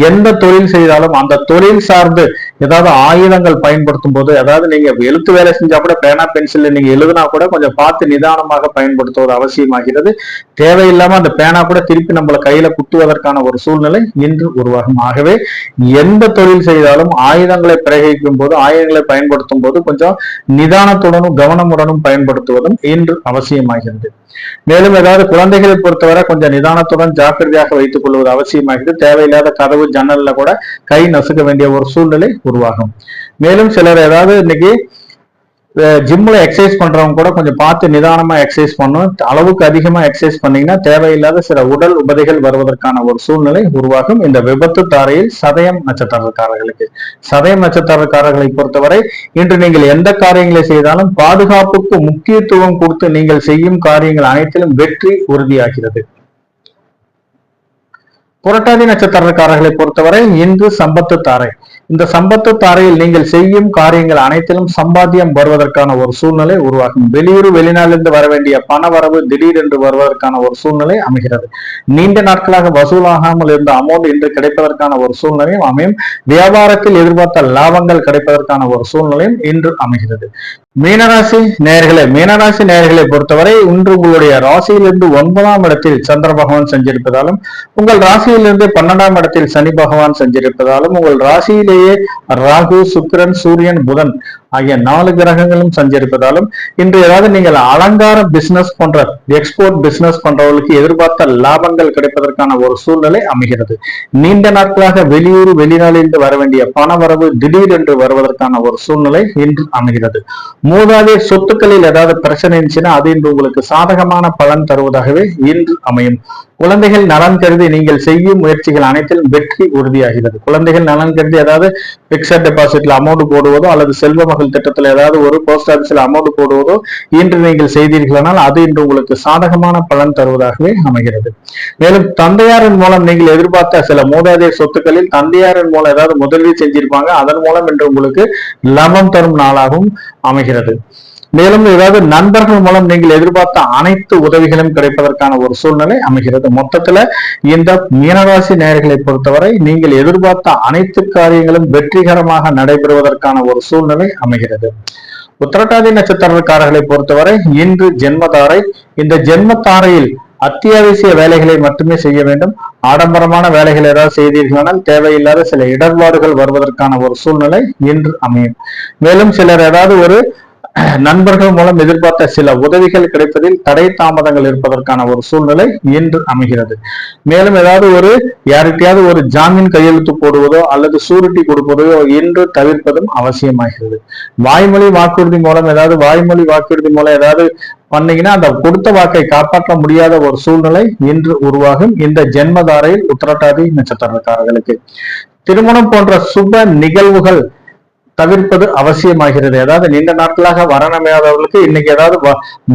எந்த தொழில் செய்தாலும் அந்த தொழில் சார்ந்து ஏதாவது ஆயுதங்கள் பயன்படுத்தும் போது, அதாவது நீங்க எழுத்து வேலை செஞ்சா கூட பேனா பென்சில் நீங்க எழுதுனா கூட கொஞ்சம் பார்த்து நிதானமாக பயன்படுத்துவது அவசியமாகிறது. தேவையில்லாம அந்த பேனா கூட திருப்பி நம்மள கையில குத்துவதற்கான ஒரு சூழ்நிலை இன்று உருவாகும். ஆகவே எந்த தொழில் செய்தாலும் ஆயுதங்களை பிரயோகிக்கும் போது, ஆயுதங்களை பயன்படுத்தும் போது கொஞ்சம் நிதானத்துடனும் கவனமுடனும் பயன்படுத்துவதும் இன்று அவசியமாகிறது. மேலும் ஏதாவது குழந்தைகளை பொறுத்தவரை கொஞ்சம் நிதானத்துடன் ஜாக்கிரதையாக வைத்துக் கொள்வது அவசியமாகிறது. தேவையில்லாத கதவு ஜன்னல்ல கூட கை நசுக்க வேண்டிய ஒரு சூழ்நிலை உருவாகும். மேலும் சிலர் ஏதாவது இன்னைக்கு ஜிம்ல எக்ஸசைஸ் பண்றவங்க கூட கொஞ்சம் பார்த்து நிதானமா எக்ஸசைஸ் பண்ணும். அளவுக்கு அதிகமா எக்ஸசைஸ் பண்ணீங்கன்னா தேவையில்லாத சில உடல் உபதைகள் வருவதற்கான ஒரு சூழ்நிலை உருவாகும். இந்த விபத்து தாரையில் சதயம் நட்சத்திரக்காரர்களுக்கு, சதயம் நட்சத்திரக்காரர்களை பொறுத்தவரை இன்று நீங்கள் எந்த காரியங்களை செய்தாலும் பாதுகாப்புக்கு முக்கியத்துவம் கொடுத்து நீங்கள் செய்யும் காரியங்கள் அனைத்திலும் வெற்றி உறுதியாகிறது. புரட்டாதி நட்சத்திரக்காரர்களை பொறுத்தவரை இன்று சம்பத்து தாரை. இந்த சம்பத்து தாரையில் நீங்கள் செய்யும் காரியங்கள் அனைத்திலும் சம்பாத்தியம் வருவதற்கான ஒரு சூழ்நிலை உருவாகும். வெளியூர் வெளிநாட்டிலிருந்து வர வேண்டிய பண வரவு திடீரென்று வருவதற்கான ஒரு சூழ்நிலை அமைகிறது. நீண்ட நாட்களாக வசூலாகாமல் இருந்த அமௌண்ட் இன்று கிடைப்பதற்கான ஒரு சூழ்நிலையும் அமையும். வியாபாரத்தில் எதிர்பார்த்த லாபங்கள் கிடைப்பதற்கான ஒரு சூழ்நிலையும் இன்று அமைகிறது. மீனராசி நேயர்களை பொறுத்தவரை இன்று உங்களுடைய ராசியிலிருந்து 9ஆம் இடத்தில் சந்திர பகவான் செஞ்சிருப்பதாலும், உங்கள் ராசியிலிருந்து 12ஆம் இடத்தில் சனி பகவான் செஞ்சிருப்பதாலும், உங்கள் ராசியிலேயே ராகு, சுக்கிரன், சூரியன், புதன் ஆகிய 4 கிரகங்களும் சஞ்சரிப்பதாலும் இன்று ஏதாவது நீங்கள் அலங்கார பிசினஸ் போன்ற எக்ஸ்போர்ட் பிசினஸ் பண்றவர்களுக்கு எதிர்பார்த்த லாபங்கள் கிடைப்பதற்கான ஒரு சூழ்நிலை அமைகிறது. நீண்ட நாட்களாக வெளியூர் வெளிநாட்டிலிருந்து வர வேண்டிய பண வரவு திடீரென்று வருவதற்கான ஒரு சூழ்நிலை இன்று அமைகிறது. மூதாதையர் சொத்துக்களில் ஏதாவது பிரச்சனை இருந்துச்சுன்னா அது இன்று உங்களுக்கு சாதகமான பலன் தருவதாகவே இன்று அமையும். குழந்தைகள் நலன் கருதி நீங்கள் செய்யும் முயற்சிகள் அனைத்திலும் வெற்றி உறுதியாகிறது. குழந்தைகள் நலன் கருதி ஏதாவது பிக்சட் டெபாசிட்ல அமௌண்ட் போடுவதோ அல்லது செல்வ மகள் திட்டத்தில் ஏதாவது ஒரு போஸ்ட் ஆபீஸ்ல அமௌண்ட் போடுவதோ இன்று நீங்கள் செய்தீர்களானால் அது இன்று உங்களுக்கு சாதகமான பலன் தருவதாகவே அமைகிறது. மேலும் தந்தையாரின் மூலம் நீங்கள் எதிர்பார்த்த சில மூதாதையர் சொத்துக்களில் தந்தையாரின் மூலம் ஏதாவது முதலீடு செஞ்சிருப்பாங்க, அதன் மூலம் இன்று உங்களுக்கு லாபம் தரும் நாளாகவும் அமைகிறது. மேலும் ஏதாவது நண்பர்கள் மூலம் நீங்கள் எதிர்பார்த்த அனைத்து உதவிகளும் கிடைப்பதற்கான ஒரு சூழ்நிலை அமைகிறது. மொத்தத்துல இந்த மீனராசி நேயர்களை பொறுத்தவரை நீங்கள் எதிர்பார்த்த அனைத்து காரியங்களும் வெற்றிகரமாக நடைபெறுவதற்கான ஒரு சூழ்நிலை அமைகிறது. உத்திரட்டாதி நட்சத்திரக்காரர்களை பொறுத்தவரை இன்று ஜென்மதாரை. இந்த ஜென்மத்தாரையில் அத்தியாவசிய வேலைகளை மட்டுமே செய்ய வேண்டும். ஆடம்பரமான வேலைகள் ஏதாவது செய்தீர்களானால் தேவையில்லாத சில இடர்பாடுகள் வருவதற்கான ஒரு சூழ்நிலை இன்று அமையும். மேலும் சிலர் ஏதாவது ஒரு நண்பர்கள் மூலம் எதிர்பார்த்த சில உதவிகள் கிடைப்பதில் தடை தாமதங்கள் இருப்பதற்கான ஒரு சூழ்நிலை இன்று அமைகிறது. மேலும் ஏதாவது யாருக்கையாவது ஒரு ஜாமீன் கையெழுத்து போடுவதோ அல்லது சூரிட்டி கொடுப்பதோ இன்று தவிர்ப்பதும் அவசியமாகிறது. வாய்மொழி வாக்குறுதி மூலம் ஏதாவது பண்ணீங்கன்னா அந்த கொடுத்த வாக்கை காப்பாற்ற முடியாத ஒரு சூழ்நிலை இன்று உருவாகும். இந்த ஜென்மதாரையில் உத்திரட்டாதி நட்சத்திரக்காரர்களுக்கு திருமணம் போன்ற சுப நிகழ்வுகள் தவிர்ப்பது அவசியமாகிறது. அதாவது நீண்ட நாட்களாக வரன் அமையாதவர்களுக்கு இன்னைக்கு ஏதாவது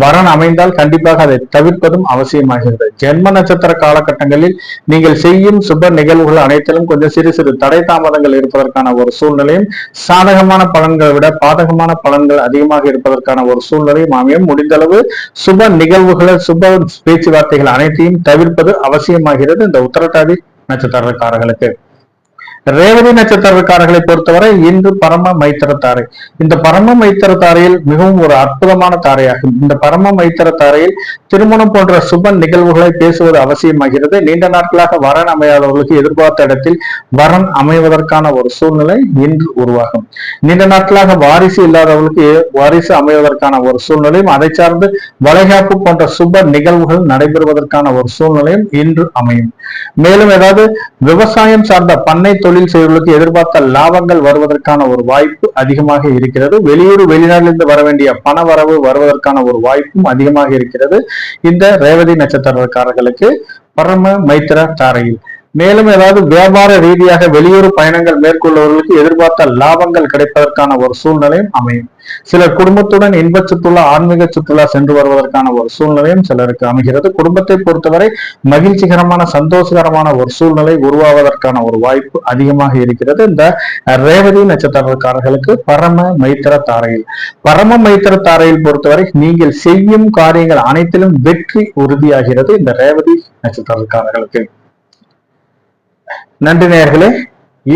வரன் அமைந்தால் கண்டிப்பாக அதை தவிர்ப்பதும் அவசியமாகிறது. ஜென்ம நட்சத்திர காலகட்டங்களில் நீங்கள் செய்யும் சுப நிகழ்வுகள் அனைத்திலும் கொஞ்சம் சிறு சிறு தடை தாமதங்கள் இருப்பதற்கான ஒரு சூழ்நிலையும், சாதகமான பலன்களை விட பாதகமான பலன்கள் அதிகமாக இருப்பதற்கான ஒரு சூழ்நிலையும் அமையும். முடிந்தளவு சுப நிகழ்வுகளை, சுப பேச்சுவார்த்தைகள் அனைத்தையும் தவிர்ப்பது அவசியமாகிறது இந்த உத்திரட்டாதி நட்சத்திரக்காரர்களுக்கு. ரேவதி நட்சத்திரக்காரர்களை பொறுத்தவரை இன்று பரம மைத்திர தாரை. இந்த பரம மைத்திர தாரையில் மிகவும் ஒரு அற்புதமான தாரையாகும். இந்த பரம மைத்திர தாரையில் திருமணம் போன்ற சுப நிகழ்வுகளை பேசுவது அவசியமாகிறது. நீண்ட நாட்களாக வரன் அமையாதவர்களுக்கு எதிர்பார்த்த இடத்தில் வரன் அமைவதற்கான ஒரு சூழ்நிலை இன்று உருவாகும். நீண்ட நாட்களாக வாரிசு இல்லாதவர்களுக்கு வாரிசு அமைவதற்கான ஒரு சூழ்நிலையும், அதை சார்ந்து வளைகாப்பு போன்ற சுப நிகழ்வுகள் நடைபெறுவதற்கான ஒரு சூழ்நிலையும் இன்று அமையும். மேலும் ஏதாவது விவசாயம் சார்ந்த பண்ணை தொழில் செய்வர்களுக்கு எதிர்பார்த்த லாபங்கள் வருவதற்கான ஒரு வாய்ப்பு அதிகமாக இருக்கிறது. வெளியூர் வெளிநாட்டிலிருந்து வர வேண்டிய பண வரவு வருவதற்கான ஒரு வாய்ப்பும் அதிகமாக இருக்கிறது இந்த ரேவதி நட்சத்திரக்காரர்களுக்கு பரம மைத்திர தாரையில். மேலும் ஏதாவது வியாபார ரீதியாக வெளியூர் பயணங்கள் மேற்கொள்பவர்களுக்கு எதிர்பார்த்த லாபங்கள் கிடைப்பதற்கான ஒரு சூழ்நிலையும் அமையும். சிலர் குடும்பத்துடன் இன்ப சுற்றுலா, ஆன்மீக சுற்றுலா சென்று வருவதற்கான ஒரு சூழ்நிலையும் சிலருக்கு அமைகிறது. குடும்பத்தை பொறுத்தவரை மகிழ்ச்சிகரமான, சந்தோஷகரமான ஒரு சூழ்நிலை உருவாவதற்கான ஒரு வாய்ப்பு அதிகமாக இருக்கிறது இந்த ரேவதி நட்சத்திரக்காரர்களுக்கு பரம மைத்திர தாரையில். பரம மைத்திர தாரையில் பொறுத்தவரை நீங்கள் செய்யும் காரியங்கள் அனைத்திலும் வெற்றி உறுதியாகிறது இந்த ரேவதி நட்சத்திரக்காரர்களுக்கு. நன்றி நேயர்களே.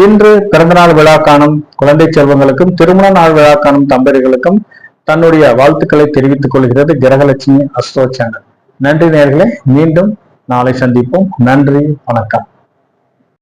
இன்று பிறந்தநாள் விழா காணும் குழந்தை செல்வங்களுக்கும் திருமண நாள் விழா காணும் தம்பதிகளுக்கும் தன்னுடைய வாழ்த்துக்களை தெரிவித்துக் கொள்கிறது கிரகலட்சுமி அஸ்ட்ரோ சேனல். நன்றி நேயர்களே, மீண்டும் நாளை சந்திப்போம். நன்றி, வணக்கம்.